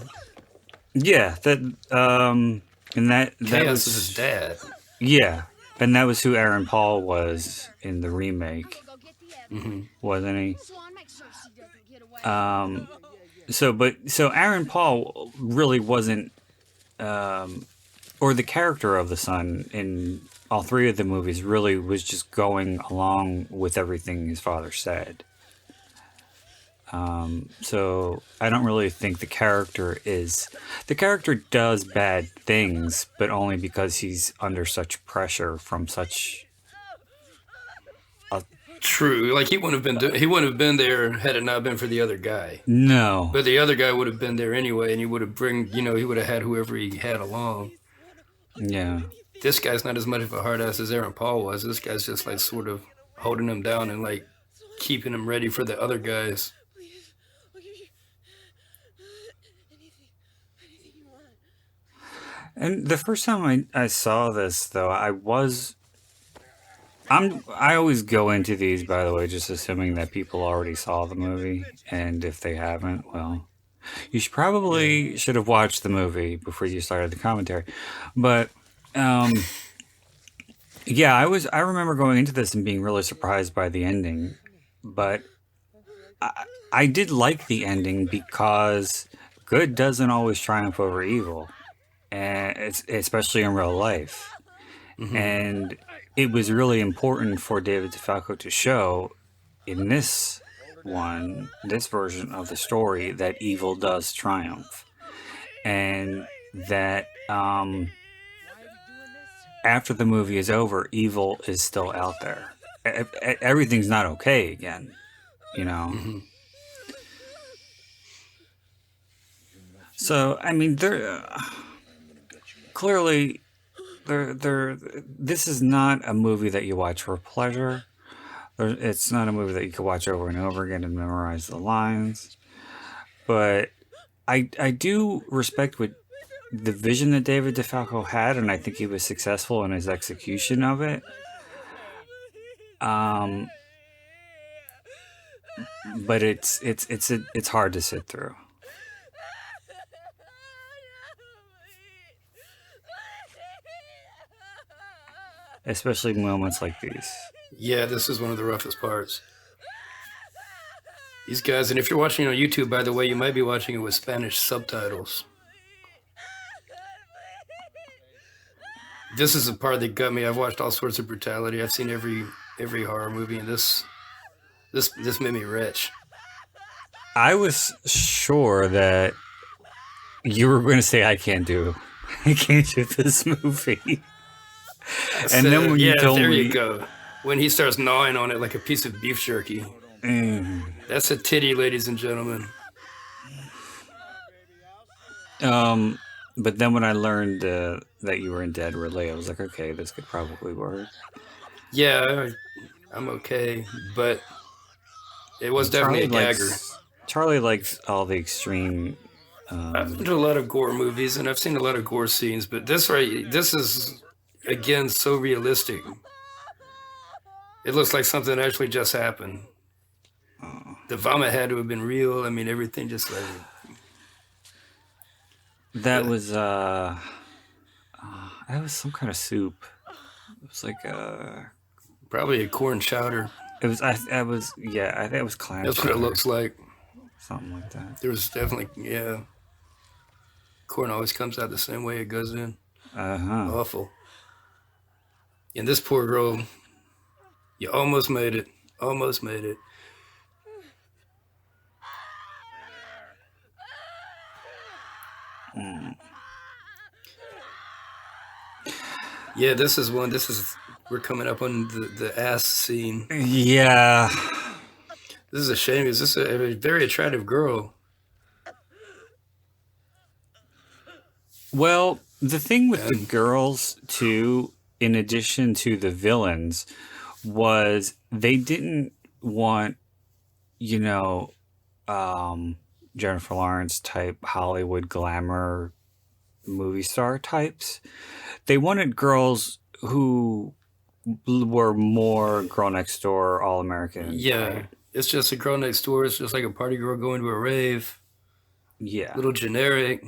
Yeah, and that Chaos was is his dad. Yeah, and that was who Aaron Paul was in the remake, wasn't he? So Aaron Paul really wasn't, or the character of the son in all three of the movies really was just going along with everything his father said. So I don't really think the character does bad things, but only because he's under such pressure from such True, like he wouldn't have been there had it not been for the other guy. No. But the other guy would have been there anyway, and he would have he would have had whoever he had along. Yeah. This guy's not as much of a hard ass as Aaron Paul was. This guy's just like sort of holding him down and like keeping him ready for the other guys. And the first time I saw this, though, I always go into these, by the way, just assuming that people already saw the movie, and if they haven't, well, you should have watched the movie before you started the commentary. But yeah, I remember going into this and being really surprised by the ending, but I did like the ending because good doesn't always triumph over evil, and especially in real life. Mm-hmm. And it was really important for David DeFalco to show in this version of the story that evil does triumph, and that after the movie is over, evil is still out there. Everything's not okay again, Mm-hmm. So I mean, clearly. This is not a movie that you watch for pleasure. It's not a movie that you can watch over and over again and memorize the lines. But I do respect the vision that David DeFalco had, and I think he was successful in his execution of it. But it's hard to sit through. Especially moments like these. Yeah, this is one of the roughest parts. These guys, and if you're watching on YouTube, by the way, you might be watching it with Spanish subtitles. This is the part that got me. I've watched all sorts of brutality. I've seen every horror movie, and this made me rich. I was sure that you were going to say I can't do this movie. And then when you told me, you go. When he starts gnawing on it like a piece of beef jerky. That's a titty, ladies and gentlemen. But then when I learned that you were in Dead Relay, I was like, okay, this could probably work. Yeah, I'm okay, but it was definitely a gagger. Charlie likes all the extreme. I've been to a lot of gore movies, and I've seen a lot of gore scenes, but this is again, so realistic. It looks like something actually just happened. The vomit had to have been real. I mean, everything just like That was that was some kind of soup. It was like probably a corn chowder. it was I was yeah, I think it was clam That's what chowder, it looks like. something like that. There was definitely, yeah. Corn always comes out the same way it goes in. Awful. And this poor girl, you almost made it. Almost made it. Yeah, this is we're coming up on the ass scene. Yeah. This is a shame. Is this a very attractive girl? Well, the thing with the girls too, in addition to the villains, was they didn't want, you know, Jennifer Lawrence type Hollywood glamour movie star types. They wanted girls who were more girl next door, all American. Yeah, it's just a girl next door. It's just like a party girl going to a rave. Yeah. A little generic.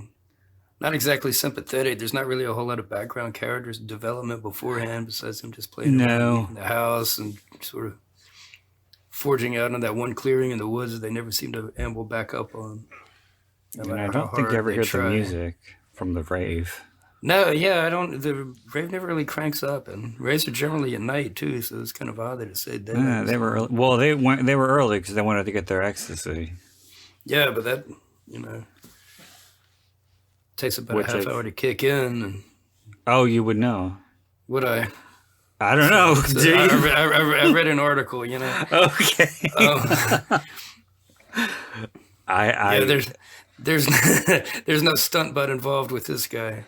Not exactly sympathetic. There's not really a whole lot of background characters development beforehand besides him just playing No. in the house and sort of forging out on that one clearing in the woods that they never seem to amble back up on. No And I matter don't how think you hard ever they hear the try. music from the rave. No, yeah, I don't. The rave never really cranks up, and raves are generally at night too, so it's kind of odd that it said that. Yeah, they were early. Well, they were early because they wanted to get their ecstasy. Yeah, but that, takes about a half hour to kick in. And Oh, you would know. would I? I don't know. So Do you? I read an article, Okay. Yeah, there's there's no stunt butt involved with this guy.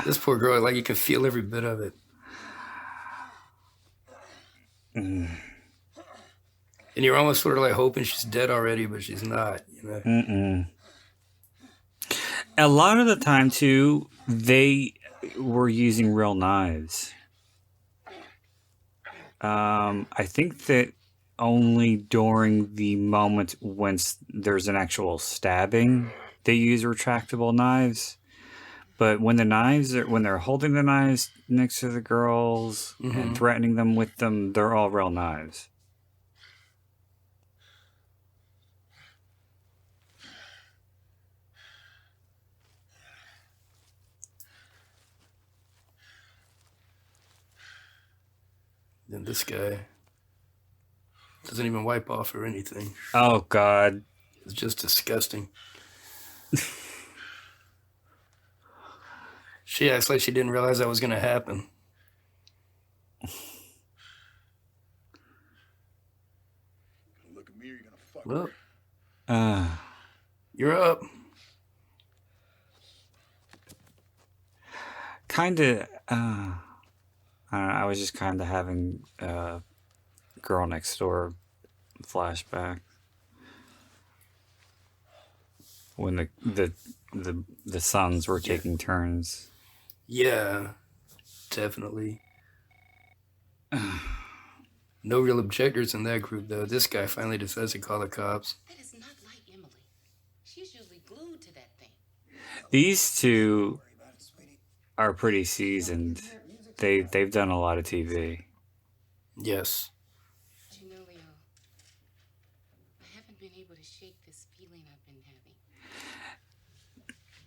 This poor girl, like you can feel every bit of it. And you're almost sort of like hoping she's dead already, but she's not. A lot of the time, too, they were using real knives. I think that only during the moment when there's an actual stabbing, they use retractable knives. But when when they're holding the knives next to the girls and threatening them with them, they're all real knives. Then this guy doesn't even wipe off or anything. Oh, God. It's just disgusting. She acts like she didn't realize that was going to happen. Look at me, you're gonna fuck. Look, Uh, you're up. kind of, I don't know, I was just kind of having Girl Next Door flashback when the sons were taking turns. Yeah, definitely. No real objectors in that group, though. This guy finally decides to call the cops. That is not like Emily. She's usually glued to that thing. These two are pretty seasoned. They've done a lot of TV. Yes. But you know, Leo, I haven't been able to shake this feeling I've been having.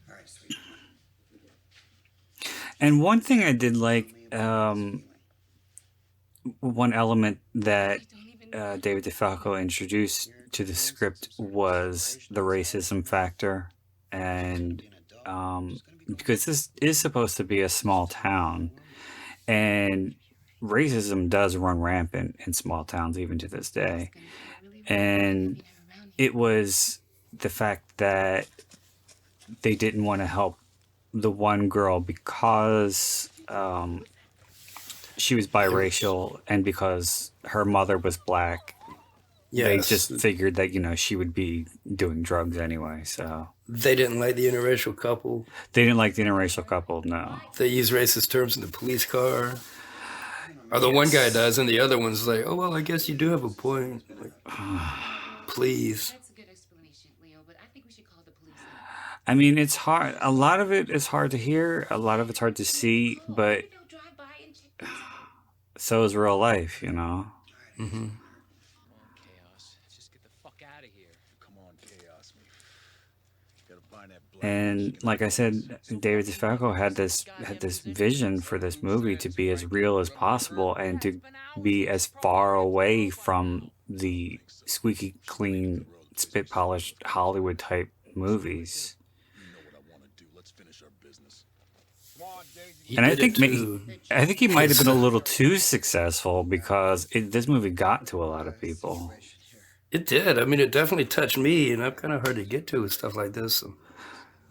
All right, sweet. And one thing I did like, one element that David DeFalco introduced to the script was the racism factor. And because this is supposed to be a small town, and racism does run rampant in small towns even to this day. And it was the fact that they didn't want to help the one girl because she was biracial and because her mother was black They Yes. just figured that, you know, she would be doing drugs anyway, so. They didn't like the interracial couple. They didn't like the interracial couple, no. They use racist terms in the police car. Or the one guy does, and the other one's like, "Oh well, I guess you do have a point." Like, please. That's a good explanation, Leo, but I think we should call the police. I mean, it's hard. A lot of it is hard to hear. A lot of it's hard to see, but Maybe they'll drive by and check things out. so is real life, you know? Mm-hmm. Come on, Chaos. Let's just get the fuck out of here. Come on, Chaos. Gotta find that black And like I said, David DeFalco had this vision for this movie to be as real as possible and to be as far away from the squeaky clean, spit polished Hollywood type movies. You know what I want to do. Let's finish our business. And I think he might have been a little too successful because this movie got to a lot of people. It did. I mean, it definitely touched me, and I'm kind of hard to get to with stuff like this. So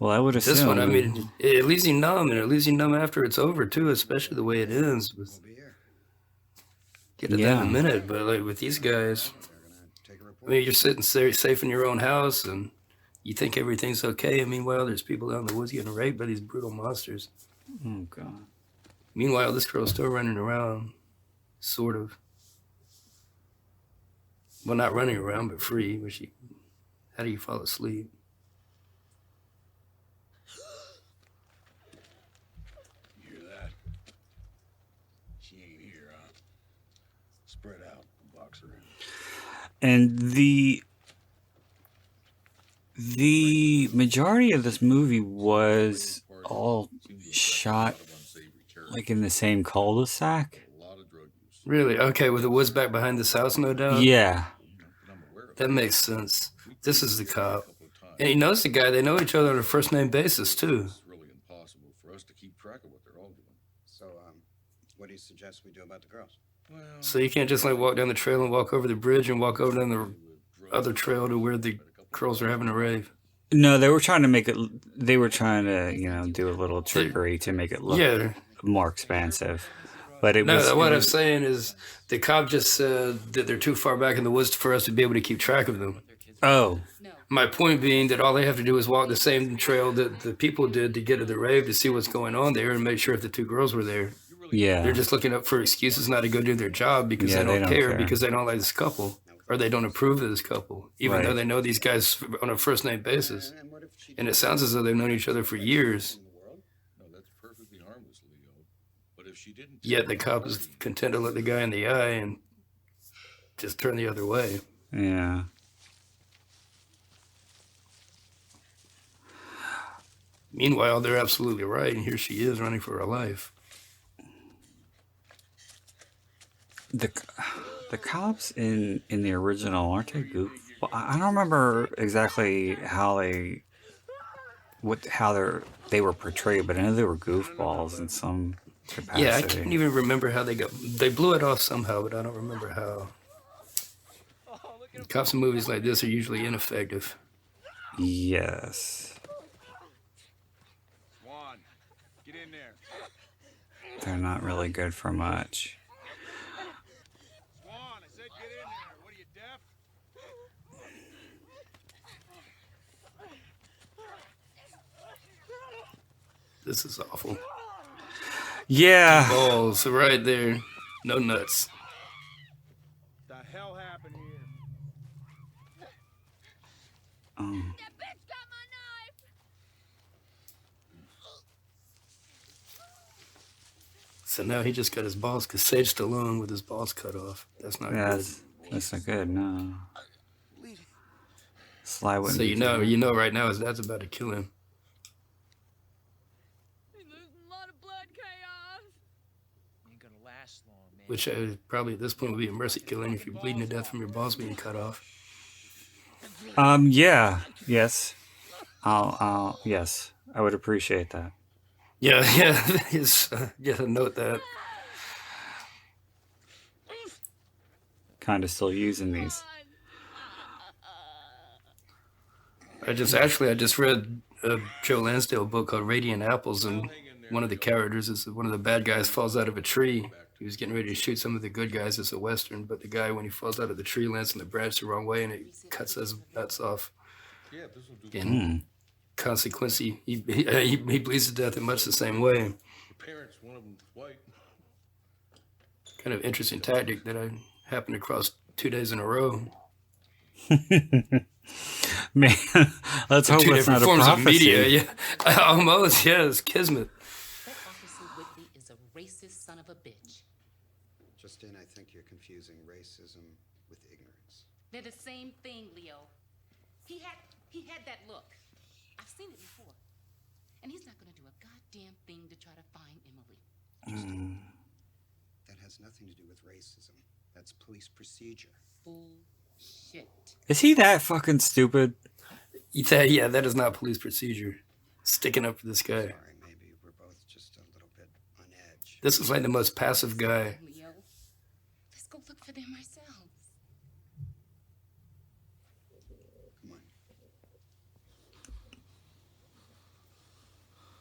Well, I would assume. this one, I mean, it leaves you numb, and it leaves you numb after it's over too, especially the way it ends. With, get to that in Yeah. a minute, but like with these guys, I mean, you're sitting safe in your own house, and you think everything's okay, and meanwhile, there's people out in the woods getting raped by these brutal monsters. Oh God. Meanwhile, this girl's still running around, sort of. Well, not running around, but free. But how do you fall asleep? You hear that? She ain't here, huh? Spread out, box her in. And the majority of this movie was all shot like in the same cul-de-sac. Really? Okay, with the woods back behind this house, no doubt? Yeah. That makes sense. This is the cop. And he knows the guy. They know each other on a first-name basis, too. It's really impossible for us to keep track of what they're all doing. So, what do you suggest we do about the girls? Well, So you can't just like walk down the trail and walk over the bridge and walk over down the other trail to where the girls are having a rave. No, they were trying to make it. They were trying to, you know, do a little trickery to make it look Yeah. more expansive. But it No, was. what it I'm was- saying is the cop just said that they're too far back in the woods for us to be able to keep track of them. Oh, My point being that all they have to do is walk the same trail that the people did to get to the rave to see what's going on there and make sure if the two girls were there. yeah. They're just looking up for excuses not to go do their job because Yeah, they don't care because they don't like this couple or they don't approve of this couple, even though Right. they know these guys on a first name basis. And what if she And it sounds as though they've known each other for years. in the world? no, that's perfectly harmless, Leo. But if she didn't... Yet the cop is content to look the guy in the eye and just turn the other way. Yeah. Meanwhile, they're absolutely right, and here she is running for her life. The cops in the original, aren't they goof? Well, I don't remember exactly how they they were portrayed, but I know they were goofballs in some capacity. Yeah, I can't even remember how they blew it off somehow, but I don't remember how. Cops in movies like this are usually ineffective. Yes, Juan, get in there. they're not really good for much. Juan, I said get in there. What are you, deaf? This is awful. Yeah, Balls right there. No nuts. What the hell happened here? um, So now he just got his balls, because Sage Stallone with his balls cut off. That's not yeah, good. that's not good. No, Sly wouldn't. So be you know right now his dad's about to kill him. He's losing a lot of blood, Chaos. Ain't gonna last long, man. Which probably at this point would be a mercy killing if you're bleeding to death from your balls being cut off. Yeah, yes, yes, I would appreciate that. Yeah, yeah, note that. Kind of still using these. I just read a Joe Lansdale book called Radiant Apples, and one of the characters is one of the bad guys falls out of a tree He was getting ready to shoot some of the good guys as a Western, but the guy, when he falls out of the tree, lands on the branch the wrong way, and it cuts his nuts off. And consequently, he bleeds to death in much the same way. Parents, one of them white. Kind of interesting tactic that I happened across 2 days in a row. Man, let's hope Two it's different not forms a of prophecy. media. Yeah, almost. Yeah, it's kismet. That Officer Whitley is a racist son of a bitch. Justine, I think you're confusing racism with ignorance. They're the same thing, Leo. He had that look. I've seen it before. And he's not gonna do a goddamn thing to try to find Emily. That has nothing to do with racism. That's police procedure. Bullshit. Is he that fucking stupid? Yeah, that is not police procedure. Sticking up for this guy. Sorry, maybe we're both just a little bit on edge. This is like the most passive guy. Leo, let's go look for them ourselves. Come on.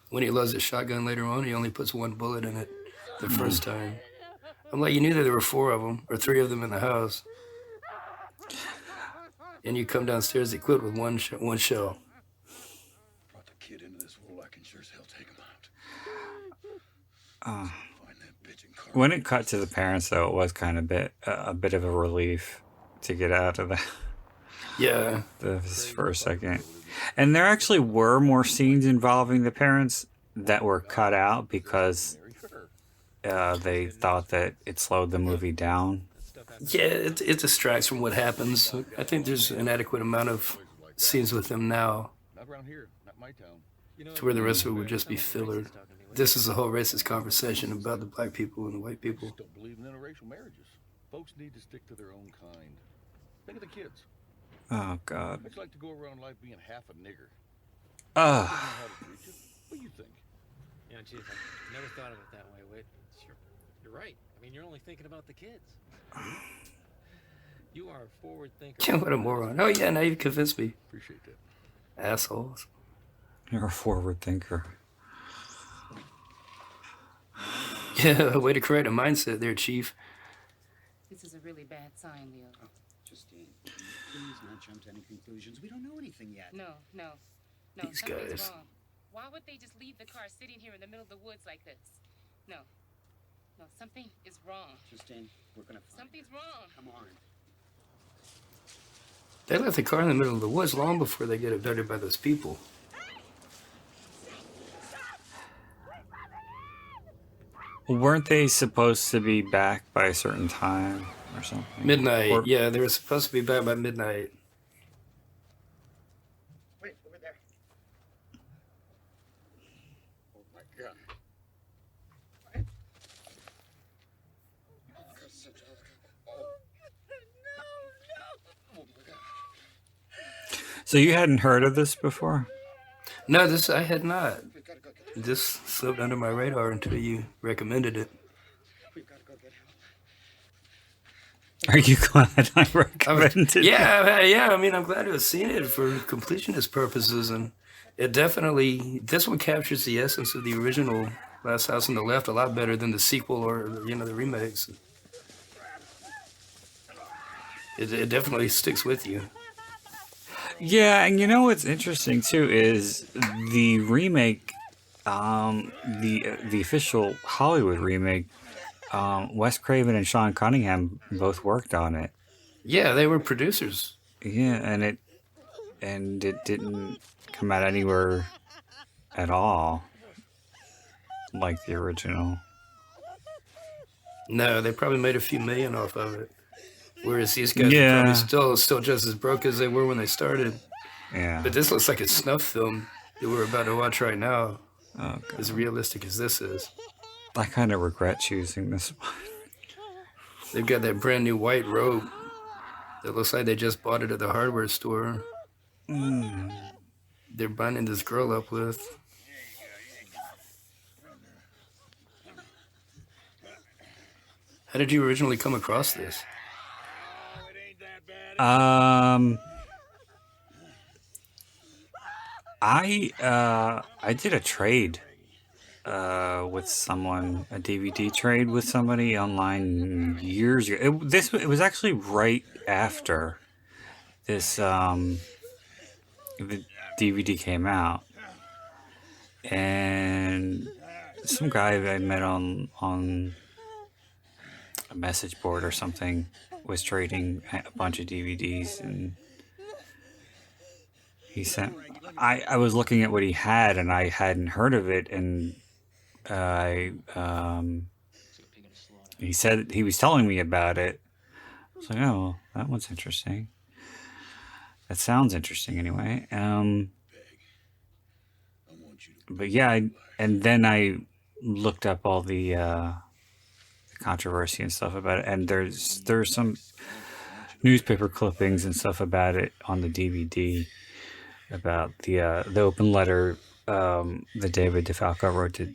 When he loads his shotgun later on, he only puts one bullet in it the first time. I'm like, you knew that there were 4 of them, or 3 of them in the house. And you come downstairs equipped with one shell. Brought the kid into this world, I can sure as hell take him out. Uh, Find that bitch and carve when it cut to the parents, though, it was kind of a bit of a relief to get out of that. Yeah. For a second. And there actually were more scenes involving the parents that were cut out because they thought that it slowed the movie down. Yeah, it distracts from what happens. I think there's an adequate amount of scenes with them now Not around here, not my town. to where the rest of it would just be filler. This is a whole racist conversation about the black people and the white people. Don't believe in interracial marriages. Folks need to stick to their own kind. Think of the kids. Oh, God. It's like to go around life being half a nigger. Ugh. Don't know how to treat you. What do you think? Yeah, Chief, I never thought of it that way, Whit. You're right. I mean, you're only thinking about the kids. You are a forward thinker. Yeah, what a moron. Oh, yeah, now you've convinced me. Appreciate that. Assholes. You're a forward thinker. Yeah, way to create a mindset there, Chief. This is a really bad sign, Leo. Oh, Justine, please not jump to any conclusions. We don't know anything yet. No. These Something's guys. wrong. Why would they just leave the car sitting here in the middle of the woods like this? No, something is wrong. Justine, we're gonna find Something's wrong. Come on. They left the car in the middle of the woods long before they get abducted by those people. Weren't they supposed to be back by a certain time or something? Midnight. Or- Yeah, they were supposed to be back by midnight. Wait, over there. Oh my God. So you hadn't heard of this before? No, this I had not. We've got to go get This slipped under my radar until you recommended it. We've got to go get help. Are you glad I recommended it? Yeah. I mean, I'm glad to have seen it for completionist purposes, and it definitely this one captures the essence of the original Last House on the Left a lot better than the sequel or the remakes. It definitely sticks with you. Yeah, and you know what's interesting too is the remake, the official Hollywood remake. Wes Craven and Sean Cunningham both worked on it. Yeah, they were producers. Yeah, and it didn't come out anywhere at all like the original. No, they probably made a few million off of it. Whereas these guys Yeah. are probably still just as broke as they were when they started. Yeah. But this looks like a snuff film that we're about to watch right now. Oh, God. As realistic as this is. I kind of regret choosing this one. They've got that brand new white robe that looks like they just bought it at the hardware store. They're binding this girl up with. How did you originally come across this? I did a trade with someone, a DVD trade with somebody online years ago. It was actually right after this the DVD came out, and some guy I met on a message board or something was trading a bunch of DVDs, and he sent. I was looking at what he had, and I hadn't heard of it, and I he said he was telling me about it. I was like, oh, that one's interesting. That sounds interesting, anyway. But yeah, and then I looked up all the controversy and stuff about it, and there's some newspaper clippings and stuff about it on the DVD about the open letter that David DeFalco wrote to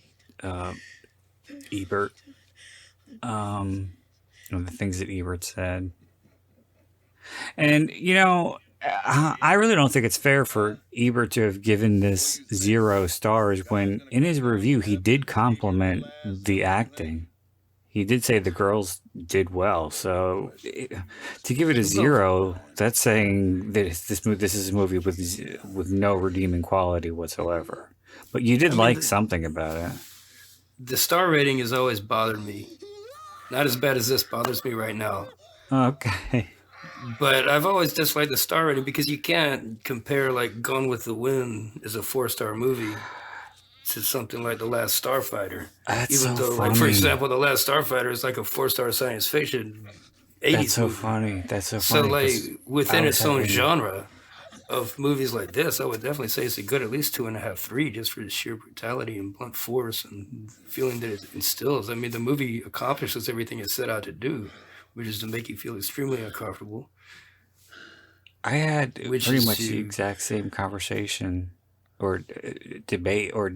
Ebert. The things that Ebert said, and I really don't think it's fair for Ebert to have given this 0 stars when in his review he did compliment the acting. He did say the girls did well. So to give it a 0, that's saying that this is a movie with no redeeming quality whatsoever. But you did something about it. The star rating has always bothered me. Not as bad as this bothers me right now. Okay. But I've always disliked the star rating because you can't compare like Gone with the Wind as a 4-star movie to something like The Last Starfighter. That's Even so though, funny. like, for example, The Last Starfighter is like a 4-star science fiction 80s That's so movie. funny. That's so So funny. like 'cause within I was its own having- genre of movies like this, I would definitely say it's a good at least 2.5, 3, just for the sheer brutality and blunt force and feeling that it instills. I mean, the movie accomplishes everything it set out to do, which is to make you feel extremely uncomfortable. I had Which pretty is much the to- exact same conversation or debate or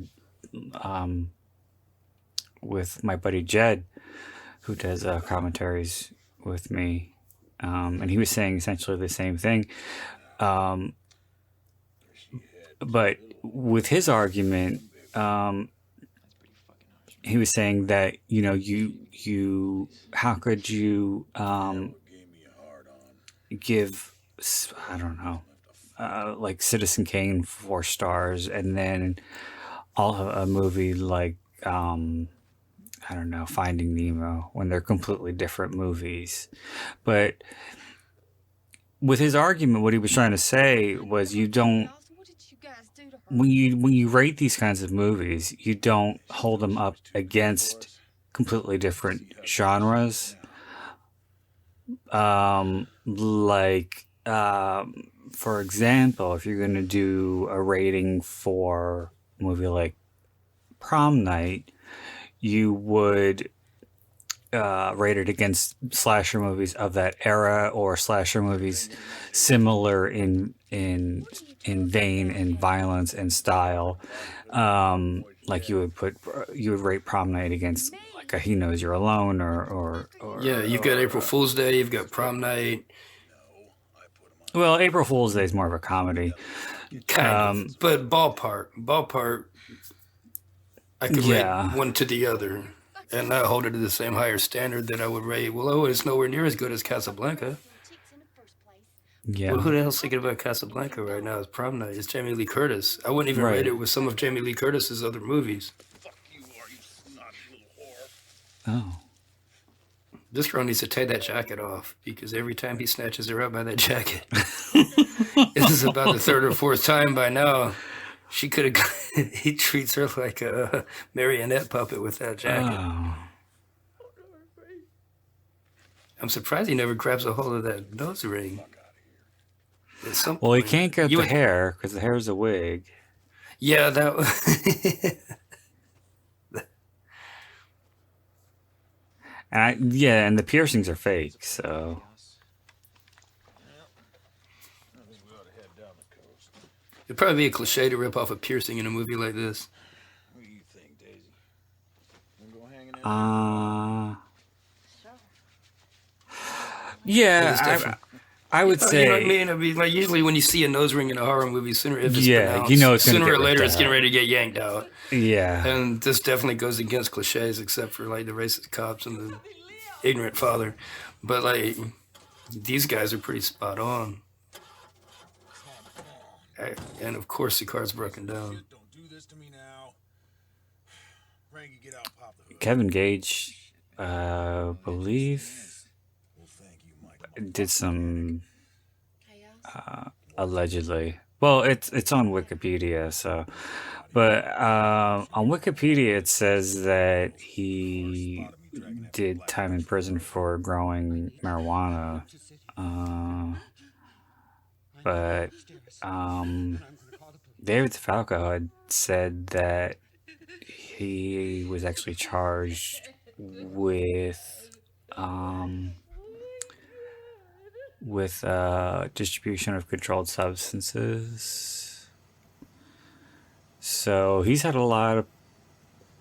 with my buddy Jed, who does commentaries with me, and he was saying essentially the same thing. But with his argument, he was saying that you how could you give, I don't know, like Citizen Kane 4 stars, and then a movie like I don't know, Finding Nemo, when they're completely different movies. But with his argument, what he was trying to say was you don't, What did you guys do to her? when you rate these kinds of movies, you don't hold them up against completely different genres. For example, if you're going to do a rating for a movie like Prom Night, you would rate it against slasher movies of that era, or slasher movies similar in vein and violence and style. Like you would rate Prom Night against like a He Knows You're Alone or Yeah, you've got April Fool's Day, you've got Prom Night. Well, April Fool's Day is more of a comedy. Kind of, but ballpark, I could Yeah. rate one to the other, and not hold it to the same higher standard that I would rate. Well, oh, it's nowhere near as good as Casablanca. Yeah. Well, who the hell's thinking about Casablanca right now? It's Prom Night. It's Jamie Lee Curtis. I wouldn't even Right. rate it with some of Jamie Lee Curtis's other movies. Oh. This girl needs to take that jacket off, because every time he snatches her up by that jacket, this is about the 3rd or 4th time by now. She could have. He treats her like a marionette puppet with that jacket. Oh. I'm surprised he never grabs a hold of that nose ring. At some Well, he point. can't get You the would- hair because the hair's a wig. Yeah, that. And the piercings are fake, so It'd probably be a cliche to rip off a piercing in a movie like this. What do you think, Daisy? Wanna go hanging out? yeah, It's different. I would say, you know what I mean? I mean, like usually when you see a nose ring in a horror movie, sooner if it's yeah, pronounced, you know it's gonna sooner get or later ripped it's getting out. ready to get yanked out. Yeah. And this definitely goes against cliches, except for like the racist cops and the ignorant father. But like these guys are pretty spot on. And of course the car's broken down. Don't do this to me now. Frankie, get out, pop the hood. Kevin Gage, believe, Well, thank you, Michael. did some Chaos? allegedly. Well, it's on Wikipedia, so. But on Wikipedia it says that he did time in prison for growing marijuana. But David DeFalco had said that he was actually charged with distribution of controlled substances. So he's had a lot of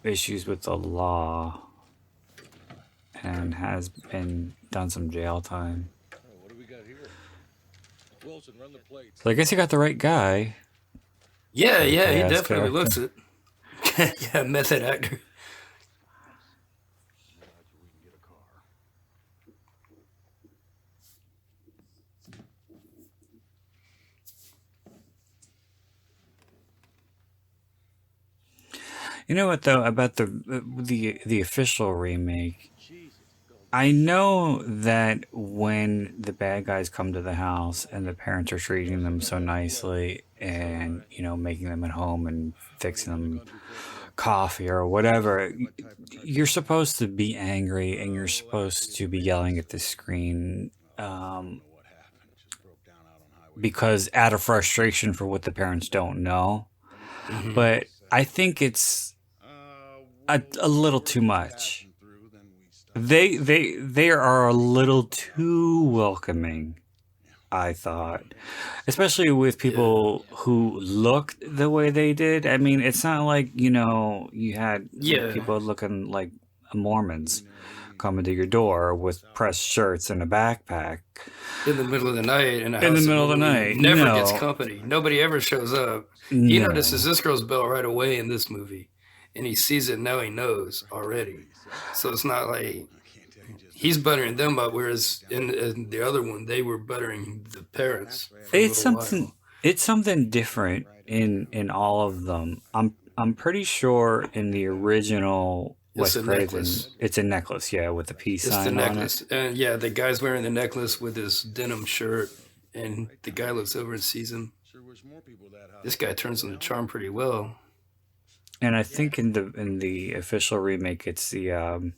issues with the law and has been done some jail time. Oh, what do we got here? Wilson, run the plates. So I guess he got the right guy. Yeah, he Chaos definitely character. looks it. Yeah, method actor. We can get a car. You know what though about the official remake? I know that when the bad guys come to the house and the parents are treating them so nicely and making them at home and fixing them coffee or whatever, you're supposed to be angry and you're supposed to be yelling at the screen because out of frustration for what the parents don't know. But I think it's a little too much. They are a little too welcoming, I thought, especially with people who looked the way they did. I mean, it's not like you had people looking like Mormons coming to your door with pressed shirts and a backpack In the middle of the night in a house in the that middle of the nobody- night. Never No. gets company. Nobody ever shows up. He No. notices this girl's belt right away in this movie, and he sees it now. He knows already, so it's not like he's buttering them up. Whereas in the other one, they were buttering the parents. For a It's little something. while. It's something different in all of them. I'm pretty sure in the original It's Wes a Craven, necklace. it's a necklace, yeah, with a peace It's sign the on it. necklace, and yeah, the guy's wearing the necklace with his denim shirt, and the guy looks over and sees him. Sure wish more people that house. This guy turns on the charm pretty well. And I think in the official remake, it's the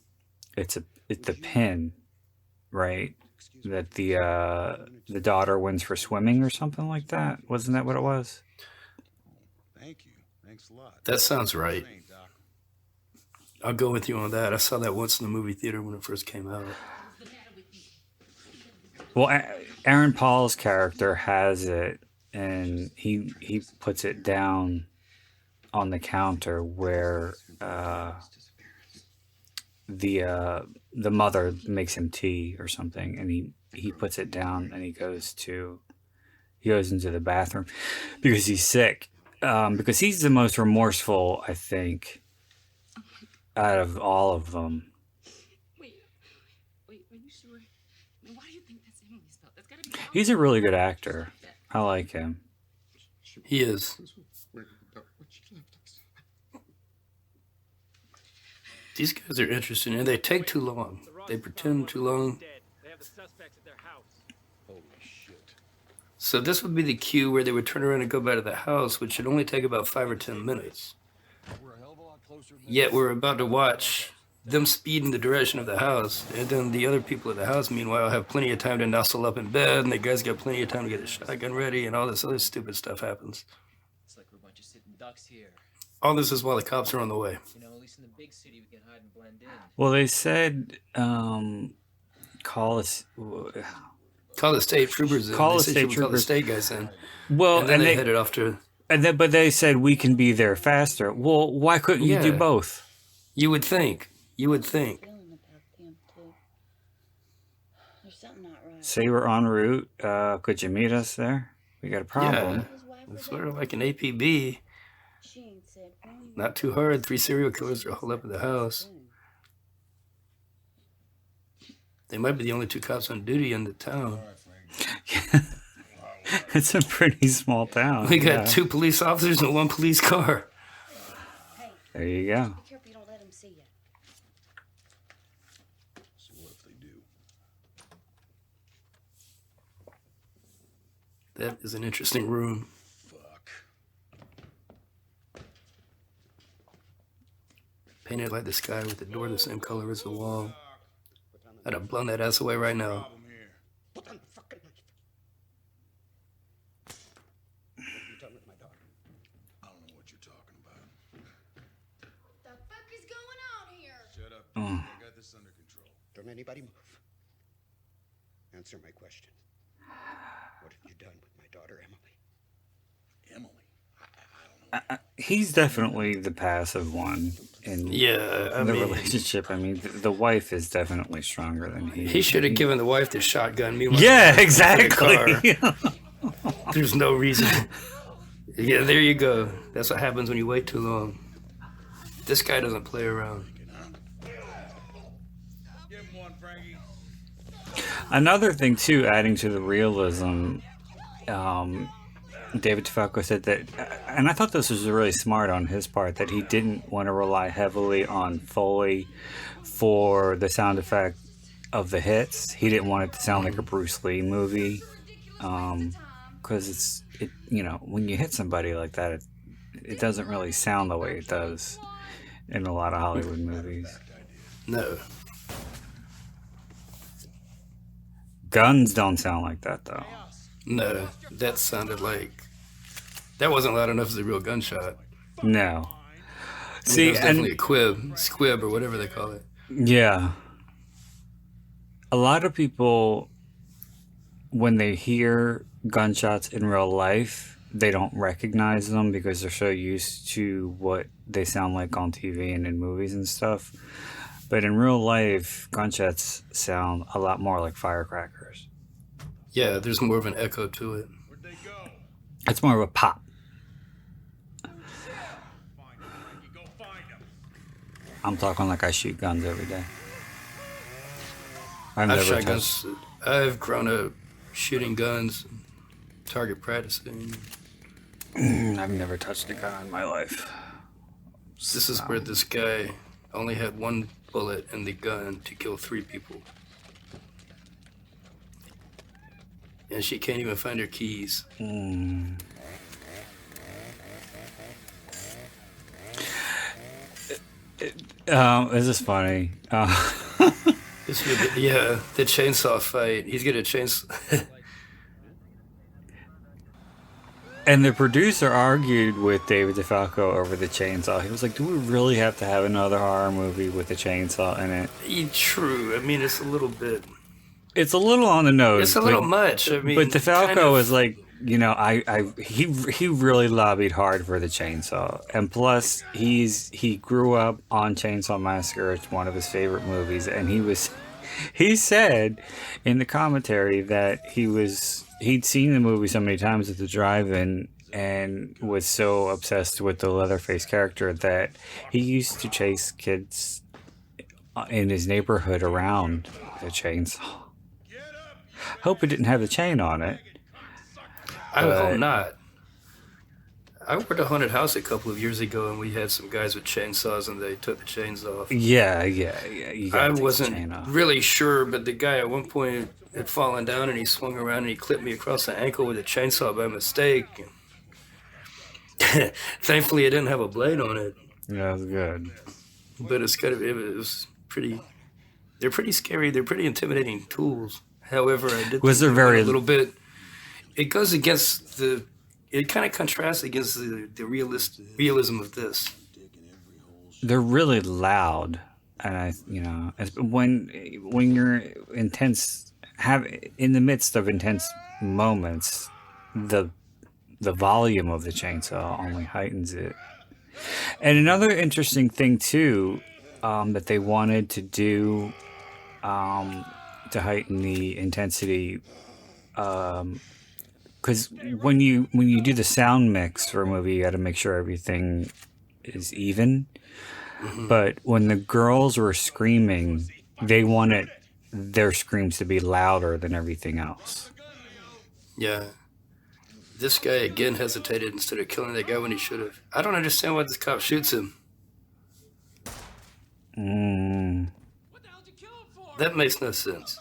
pin, right? That the daughter wins for swimming or something like that. Wasn't that what it was? Thank you. Thanks a lot. That sounds right. Thank Doc. I'll go with you on that. I saw that once in the movie theater when it first came out. Well, Aaron Paul's character has it, and he puts it down on the counter where the mother makes him tea or something, and he puts it down and he goes into the bathroom because he's sick, because he's the most remorseful, I think, out of all of them. Wait, are you sure? Why do you think that's Emily's belt? That's gotta be. He's a really good actor. I like him. He is. These guys are interesting, and they take too long. They pretend too long. They have the suspects at their house. Holy shit. So this would be the cue where they would turn around and go back to the house, which should only take about 5 or 10 minutes. We're a hell of a lot closer than Yet we're about to watch them speed in the direction of the house, and then the other people at the house, meanwhile, have plenty of time to nestle up in bed, and the guys got plenty of time to get a shotgun ready, and all this other stupid stuff happens. It's like we're a bunch of sitting ducks here. All this is while the cops are on the way. You know, at least in the big city we can hide and blend in. Well, they said call us. Call the state troopers in. Call They the said state she would call the troopers. state guys in. Well, And then they headed off to... but they said we can be there faster. Well, why couldn't you do Yeah. both? You would think. You would think. Feeling about them too. There's something not right. say we're en route. Could you meet us there? We got a problem. Yeah, it's sort of like an APB. Not too hard. 3 serial killers are holed up at the house. They might be the only 2 cops on duty in the town. It's a pretty small town. We got 2 police officers and 1 police car. There you go. Be careful you don't let him see you. So what if they do? That is an interesting room. Fuck. Painted like the sky with the door the same color as the wall. I'd have blown that ass away right now. Problem here. Put on the fucking knife. What have you done with my daughter? I don't know what you're talking about. What the fuck is going on here? Shut up. I got this under control. Don't anybody move. Answer my question. What have you done with my daughter, Emily? Emily? I don't know. He's definitely the passive one in Yeah, I the mean, relationship. I mean, the wife is definitely stronger than he. he should have given the wife the shotgun. Meanwhile, Yeah, the exactly. car. There's no reason. Yeah, there you go. That's what happens when you wait too long. This guy doesn't play around. Give him one, Frankie. Another thing too, adding to the realism, David DeFalco said that, and I thought this was really smart on his part, that he didn't want to rely heavily on Foley for the sound effect of the hits. He didn't want it to sound like a Bruce Lee movie, because when you hit somebody like that, it doesn't really sound the way it does in a lot of Hollywood movies. No. Guns don't sound like that though. No, that sounded like that wasn't loud enough as a real gunshot. No. I mean, it was definitely a squib or whatever they call it. Yeah. A lot of people, when they hear gunshots in real life, they don't recognize them because they're so used to what they sound like on TV and in movies and stuff. But in real life, gunshots sound a lot more like firecrackers. Yeah, there's more of an echo to it. Where'd they go? It's more of a pop. Find him, Frankie. Go find him. I'm talking like I shoot guns every day. I've shot guns. I've grown up shooting guns, target practicing. I've never touched a gun in my life. This is where this guy only had 1 bullet in the gun to kill 3 people. And she can't even find her keys. This is funny. Yeah, the chainsaw fight. He's got a chainsaw. And the producer argued with David DeFalco over the chainsaw. He was like, do we really have to have another horror movie with a chainsaw in it? True. I mean, it's a little bit. It's a little on the nose. It's a little much. I mean, but DeFalco kind of, was like, he really lobbied hard for the chainsaw. And plus, he grew up on Chainsaw Massacre. It's one of his favorite movies. And he said in the commentary that he'd seen the movie so many times at the drive-in and was so obsessed with the Leatherface character that he used to chase kids in his neighborhood around with a chainsaw. Hope it didn't have the chain on it. I hope not. I worked at a haunted house a couple of years ago, and we had some guys with chainsaws, and they took the chains off. Yeah. You I gotta take the chain wasn't off. really sure, but the guy at one point had fallen down, and he swung around, and he clipped me across the ankle with a chainsaw by mistake. Thankfully, it didn't have a blade on it. Yeah, that's good. But it was pretty. They're pretty scary. They're pretty intimidating tools. However, I did Was there very a little bit. It goes against the. It kind of contrasts against the realism of this. They're really loud, and when you're intense, in the midst of intense moments, the volume of the chainsaw only heightens it. And another interesting thing too, that they wanted to do, to heighten the intensity. Because when you do the sound mix for a movie, you got to make sure everything is even. But when the girls were screaming, they wanted their screams to be louder than everything else. Yeah. This guy again hesitated instead of killing that guy when he should have. I don't understand why this cop shoots him. That makes no sense.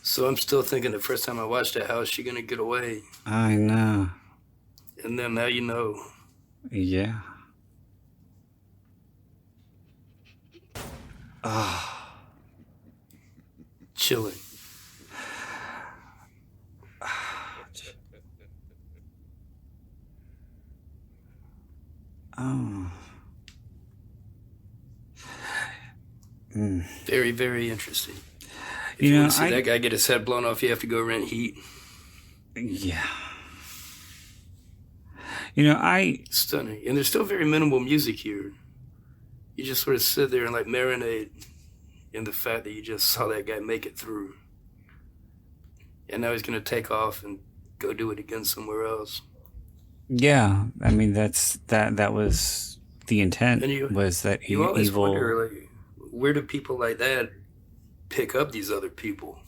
So I'm still thinking the first time I watched it, how is she gonna get away? I know. And then now you know. Yeah. Ah. Chilling. Oh. Very, very interesting. If You you know, want to see that guy get his head blown off, you have to go rent Heat. Yeah. You know, Stunning. And there's still very minimal music here. You just sort of sit there and like marinate in the fact that you just saw that guy make it through. And now he's going to take off and go do it again somewhere else. Yeah, I mean that was the intent. Was that you always evil? wonder, like, where do people like that pick up these other people?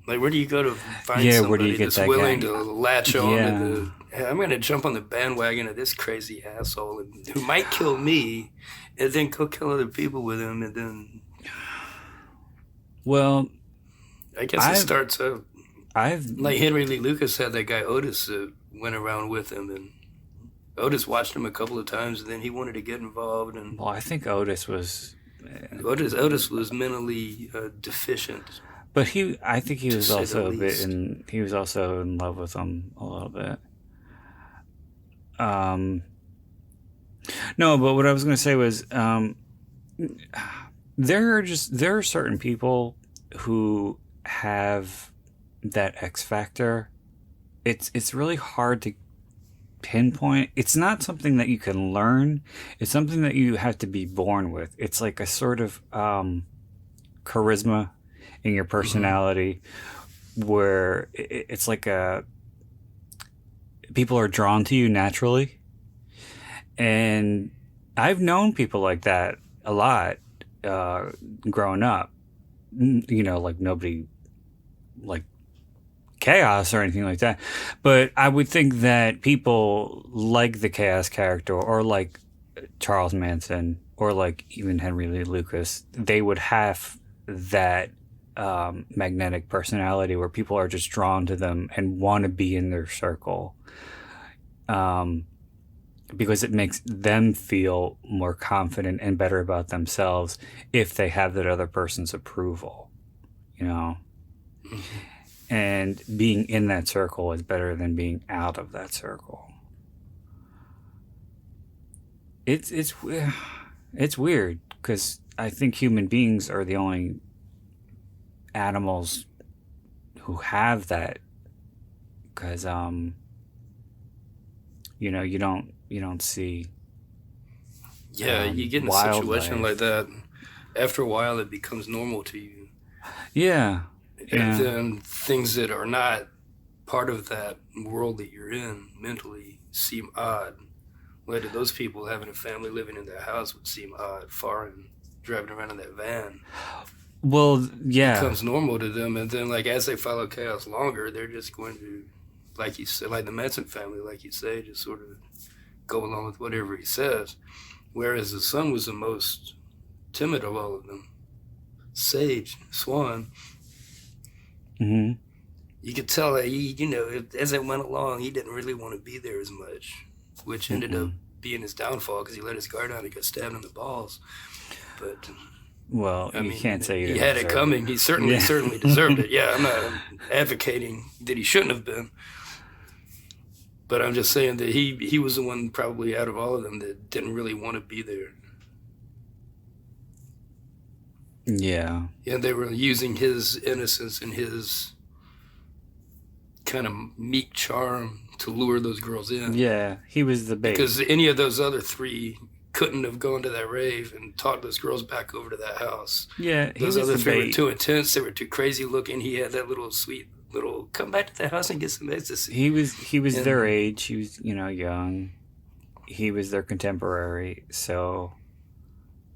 Like, where do you go to find Yeah, somebody where do you get that's that willing guy? to latch on Yeah. to the, hey, I'm going to jump on the bandwagon of this crazy asshole who might kill me and then go kill other people with him, and then Well, I guess it starts out. I've Like Henry Lee Lucas had that guy Otis that went around with him, and Otis watched him a couple of times, and then he wanted to get involved. And well, I think Otis was, Otis was mentally deficient. but I think he To was say the also a bit least. he was also in love with him a little bit. No, but what I was going to say was, there are certain people who have that X factor. It's really hard to pinpoint. It's not something that you can learn. It's something that you have to be born with. It's like a sort of charisma in your personality, where it's like people are drawn to you naturally. And I've known people like that a lot growing up. You know, like nobody like Chaos or anything like that. But I would think that people like the Chaos character, or like Charles Manson, or like even Henry Lee Lucas, they would have that magnetic personality where people are just drawn to them and want to be in their circle. Because it makes them feel more confident and better about themselves if they have that other person's approval, you know? And being in that circle is better than being out of that circle. It's weird, because I think human beings are the only animals who have that, because you know, you don't see Yeah, you get in a situation like that. After a while, it becomes normal to you. Yeah. And then things that are not part of that world that you're in mentally seem odd. Like to those people, having a family living in their house would seem odd. Foreign, driving around in that van. Well, yeah. Becomes normal to them. And then, like, as they follow Chaos longer, they're just going to, like you said, like the Manson family, like you say, just sort of go along with whatever he says. Whereas the son was the most timid of all of them. Sage, Swan. Mm-hmm. You could tell that as it went along, he didn't really want to be there as much, which ended up being his downfall because he let his guard down and got stabbed in the balls. But well, I you mean, can't say he had it coming. He certainly deserved it. Yeah, I'm not advocating that he shouldn't have been, but I'm just saying that he was the one probably out of all of them that didn't really want to be there. Yeah. And they were using his innocence and his kind of meek charm to lure those girls in. Yeah, he was the bait. Because any of those other three couldn't have gone to that rave and talked those girls back over to that house. Yeah, he those was other the three bait. were too intense. They were too crazy looking. He had that little sweet little come back to the house and get some ecstasy. He was And- their age. He was, young. He was their contemporary. So,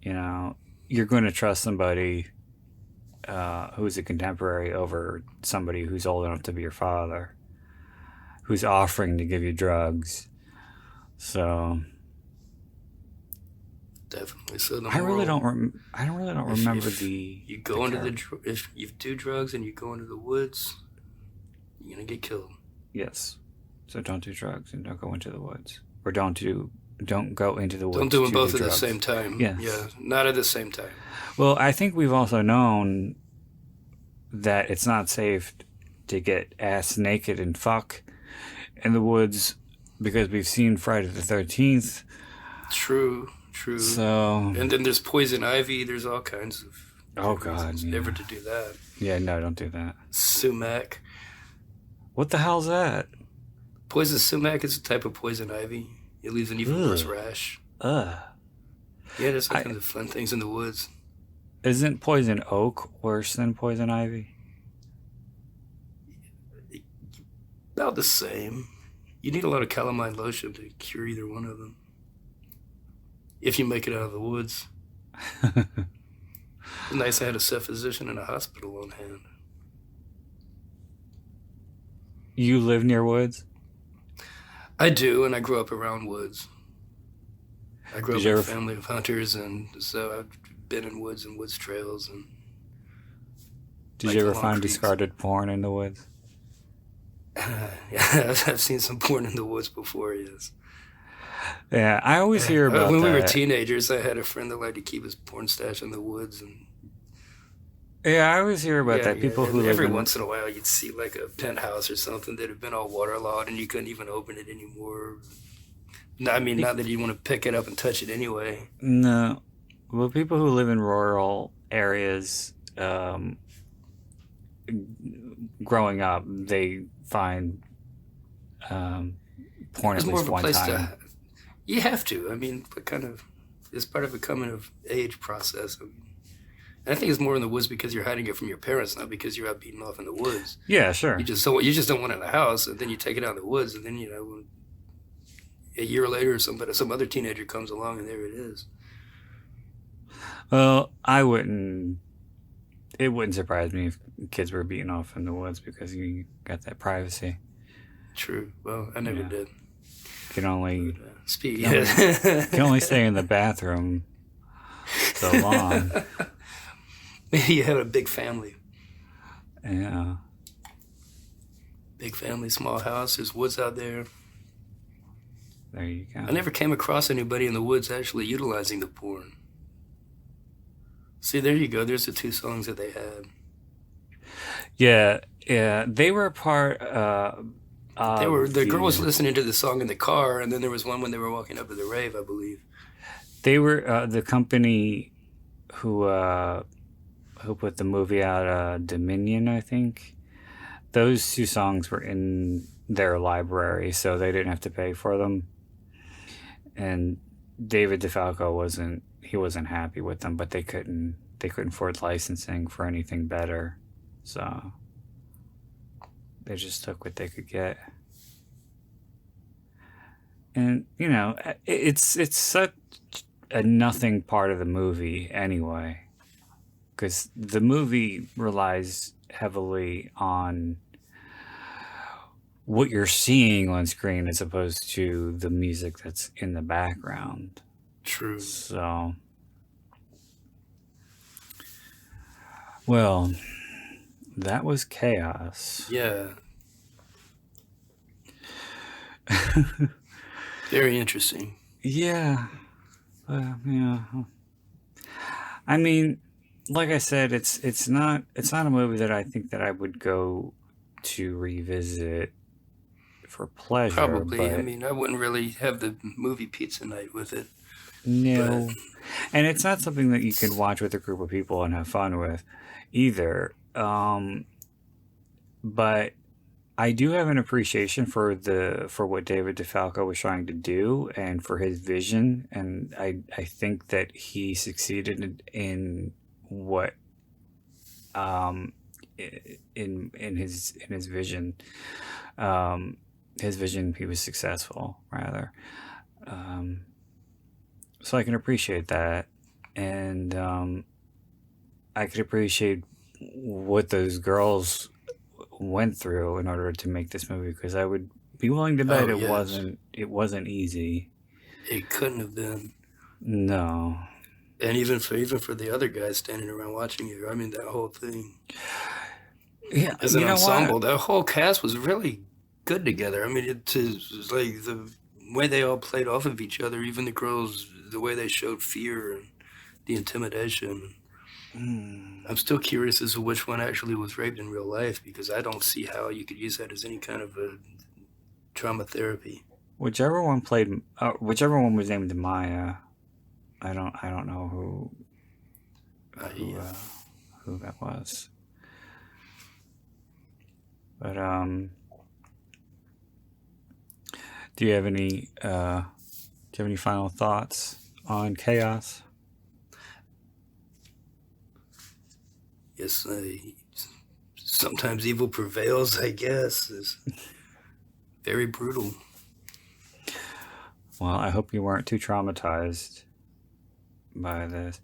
you're going to trust somebody who's a contemporary over somebody who's old enough to be your father, who's offering to give you drugs. So Definitely. So the I really moral- don't. I don't really don't remember if the. You go into if you do drugs and you go into the woods, you're gonna get killed. Yes. So don't do drugs and don't go into the woods, or don't go into the woods. Don't do them to both at drugs. the same time. Yes. Yeah, not at the same time. Well, I think we've also known that it's not safe to get ass naked and fuck in the woods because we've seen Friday the 13th. True. So. And then there's poison ivy. There's all kinds of. Oh God. Yeah. Never to do that. Yeah. No, don't do that. Sumac. What the hell's that? Poison sumac is a type of poison ivy. It leaves an even worse rash. Ugh. Yeah, there's all kinds of fun things in the woods. Isn't poison oak worse than poison ivy? About the same. You need a lot of calamine lotion to cure either one of them. If you make it out of the woods. It's nice I had a physician and a hospital on hand. You live near woods? I do, and I grew up around woods. I grew Did up you in a ever- family of hunters, and so I've been in woods and woods trails. And Did like you the ever long find creeks. discarded porn in the woods? yeah, I've seen some porn in the woods before, yes. Yeah, I always hear about when that. we were teenagers, I had a friend that liked to keep his porn stash in the woods, and Yeah, I always hear about that. People who live every in once in a while you'd see like a penthouse or something that had been all waterlogged and you couldn't even open it anymore. No, I mean, not that you want to pick it up and touch it anyway. No. Well, people who live in rural areas, growing up, they find porn It's at more least of a one place time. to. You have to. I mean, but kind of, it's part of a coming of age process. I mean, and I think it's more in the woods because you're hiding it from your parents, not because you're out beating off in the woods. Yeah, sure. You just don't want it in the house, and then you take it out in the woods, and then a year later, some other teenager comes along, and there it is. Well, it wouldn't surprise me if kids were beaten off in the woods because you got that privacy. True. Well, I never Yeah. did. You can only Speak. you can only stay in the bathroom so long. Maybe you had a big family. Yeah. Big family, small house. There's woods out there. There you go. I never came across anybody in the woods actually utilizing the porn. See, there you go. There's the two songs that they had. Yeah, they were a part. The girl was listening to the song in the car, and then there was one when they were walking up to the rave, I believe. They were the company who put the movie out, Dominion, I think. Those two songs were in their library, so they didn't have to pay for them. And David DeFalco wasn't happy with them, but they couldn't afford licensing for anything better, so they just took what they could get. And it's such a nothing part of the movie anyway, because the movie relies heavily on what you're seeing on screen as opposed to the music that's in the background. True. So, well, that was chaos. Yeah. Very interesting. Yeah. Yeah. I mean, like I said, it's not a movie that I think that I would go to revisit for pleasure. Probably. But I mean, I wouldn't really have the movie pizza night with it. No. And it's not something that you can watch with a group of people and have fun with either. But I do have an appreciation for what David DeFalco was trying to do and for his vision, and I think that he succeeded in what in his vision. His vision, he was successful rather. So I can appreciate that, and I could appreciate what those girls went through in order to make this movie, because I would be willing to bet Oh, yes. it wasn't easy. It couldn't have been. No. And even for the other guys standing around watching you, I mean, that whole thing. Yeah, As an you know ensemble, what? that whole cast was really good together. I mean, it's like the way they all played off of each other, even the girls, the way they showed fear and the intimidation. I'm still curious as to which one actually was raped in real life, because I don't see how you could use that as any kind of a trauma therapy. Whichever one was named Maya. I don't know who that was. But do you have any final thoughts on Chaos? Yes, sometimes evil prevails, I guess. It's very brutal. Well, I hope you weren't too traumatized by this.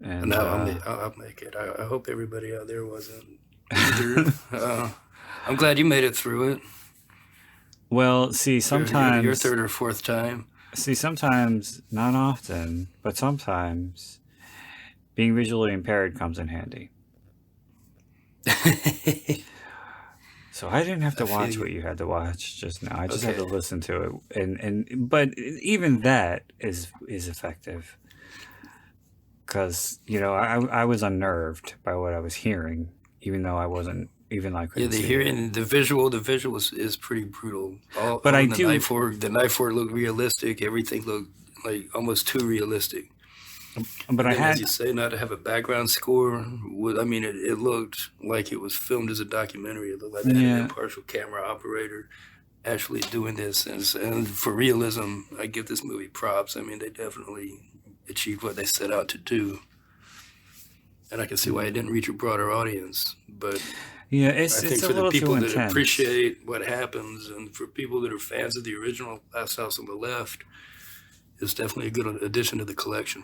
And No, I'll make it. I hope everybody out there wasn't either. I'm glad you made it through it. well, see, sometimes Your third or fourth time. See, sometimes, not often, but sometimes, being visually impaired comes in handy. So I didn't have to watch what you had to watch just now. I just had to Okay. listen to it, but even that is effective, because I was unnerved by what I was hearing, even though I wasn't even like Yeah, the hearing, the visual is pretty brutal. But I the do- knife work looked realistic. Everything looked like almost too realistic. But And I then, had as you say, not to have a background score. I mean, it looked like it was filmed as a documentary. It looked like they had Yeah. an impartial camera operator actually doing this. And for realism, I give this movie props. I mean, they definitely achieved what they set out to do. And I can see why it didn't reach a broader audience. But yeah, I it's think a for the little too people that intense. appreciate what happens, and for people that are fans of the original Last House on the Left, it's definitely a good addition to the collection.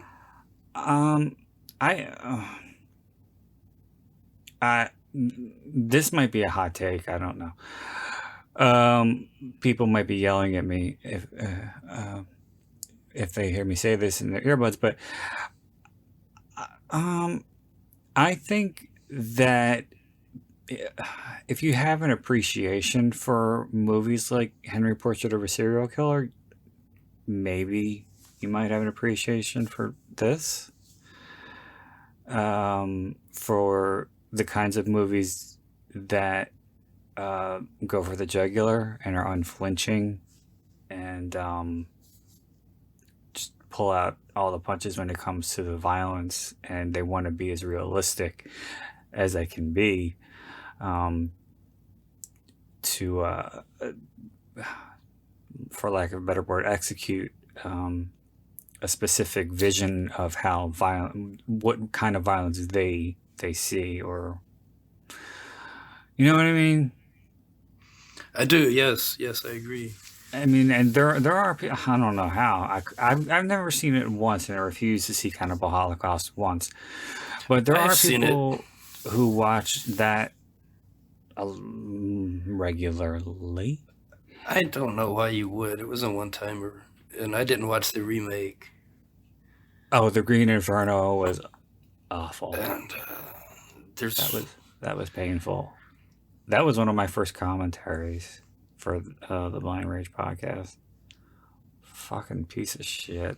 This might be a hot take. I don't know. People might be yelling at me if they hear me say this in their earbuds, but I think that if you have an appreciation for movies like Henry Portrait of a Serial Killer, maybe you might have an appreciation for this. For the kinds of movies that go for the jugular and are unflinching and just pull out all the punches when it comes to the violence, and they want to be as realistic as they can be, to for lack of a better word, execute a specific vision of how what kind of violence they see, or you know what I mean? I do, yes, I agree. I mean, and there are people, I don't know how, I've never seen it once, and I refuse to see Cannibal Holocaust once, but there I've are seen people who watch that regularly. I don't know why you would. It was a one-timer, and I didn't watch the remake. Oh, the Green Inferno was awful. And That was painful. That was one of my first commentaries for the Blind Rage podcast. Fucking piece of shit.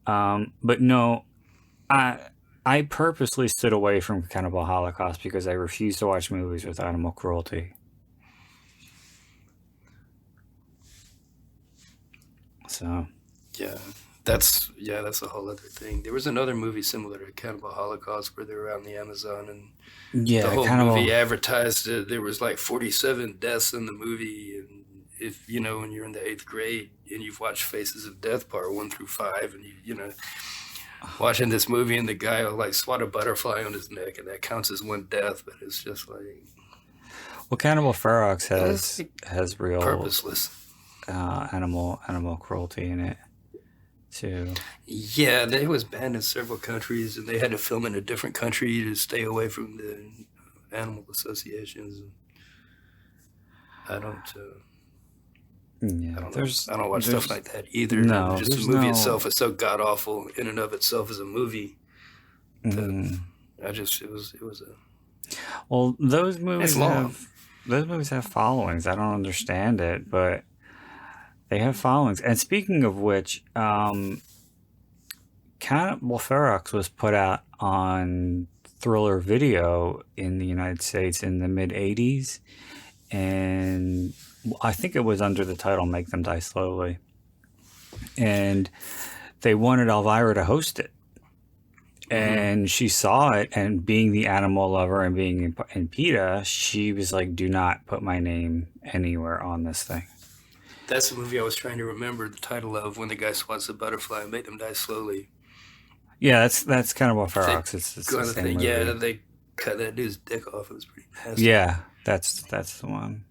But no, I purposely stood away from Cannibal Holocaust because I refuse to watch movies with animal cruelty. So, That's a whole other thing. There was another movie similar to Cannibal Holocaust where they were out in the Amazon, and Yeah, the whole Cannibal. movie advertised it. There was like 47 deaths in the movie, and if you know when you're in the 8th grade and you've watched Faces of Death Part 1 through 5, and you know watching this movie and the guy will like swat a butterfly on his neck, and that counts as one death, but it's just like Well, Cannibal Ferox has real purposeless. animal cruelty in it too. Yeah, they was banned in several countries, and they had to film in a different country to stay away from the animal associations. I don't. Yeah, I don't watch stuff like that either. No, Just the movie itself is so god awful in and of itself as a movie. It was a. Well, those movies It's long. have followings. I don't understand it, but they have followings. And speaking of which, Cannibal Ferox was put out on Thriller Video in the United States in the mid '80s, and I think it was under the title "Make Them Die Slowly," and they wanted Elvira to host it. And she saw it, and being the animal lover and being in PETA, she was like, do not put my name anywhere on this thing. That's the movie I was trying to remember the title of, when the guy swats a butterfly and make them die slowly. Yeah, that's Cannibal Ferox. It's the same movie. Yeah, they cut that dude's dick off. It was pretty nasty. Yeah, that's the one.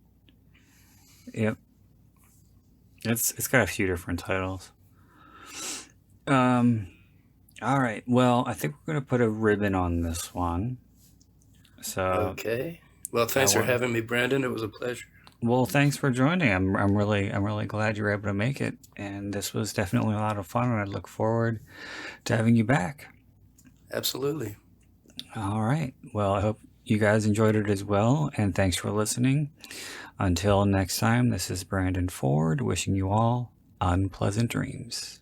Yep. It's got a few different titles. All right. Well, I think we're gonna put a ribbon on this one. So Okay. Well, thanks for having me, Brandon. It was a pleasure. well, thanks for joining. I'm really glad you were able to make it, and this was definitely a lot of fun, and I look forward to having you back. Absolutely. All right. Well, I hope you guys enjoyed it as well, and thanks for listening. Until next time, this is Brandon Ford wishing you all unpleasant dreams.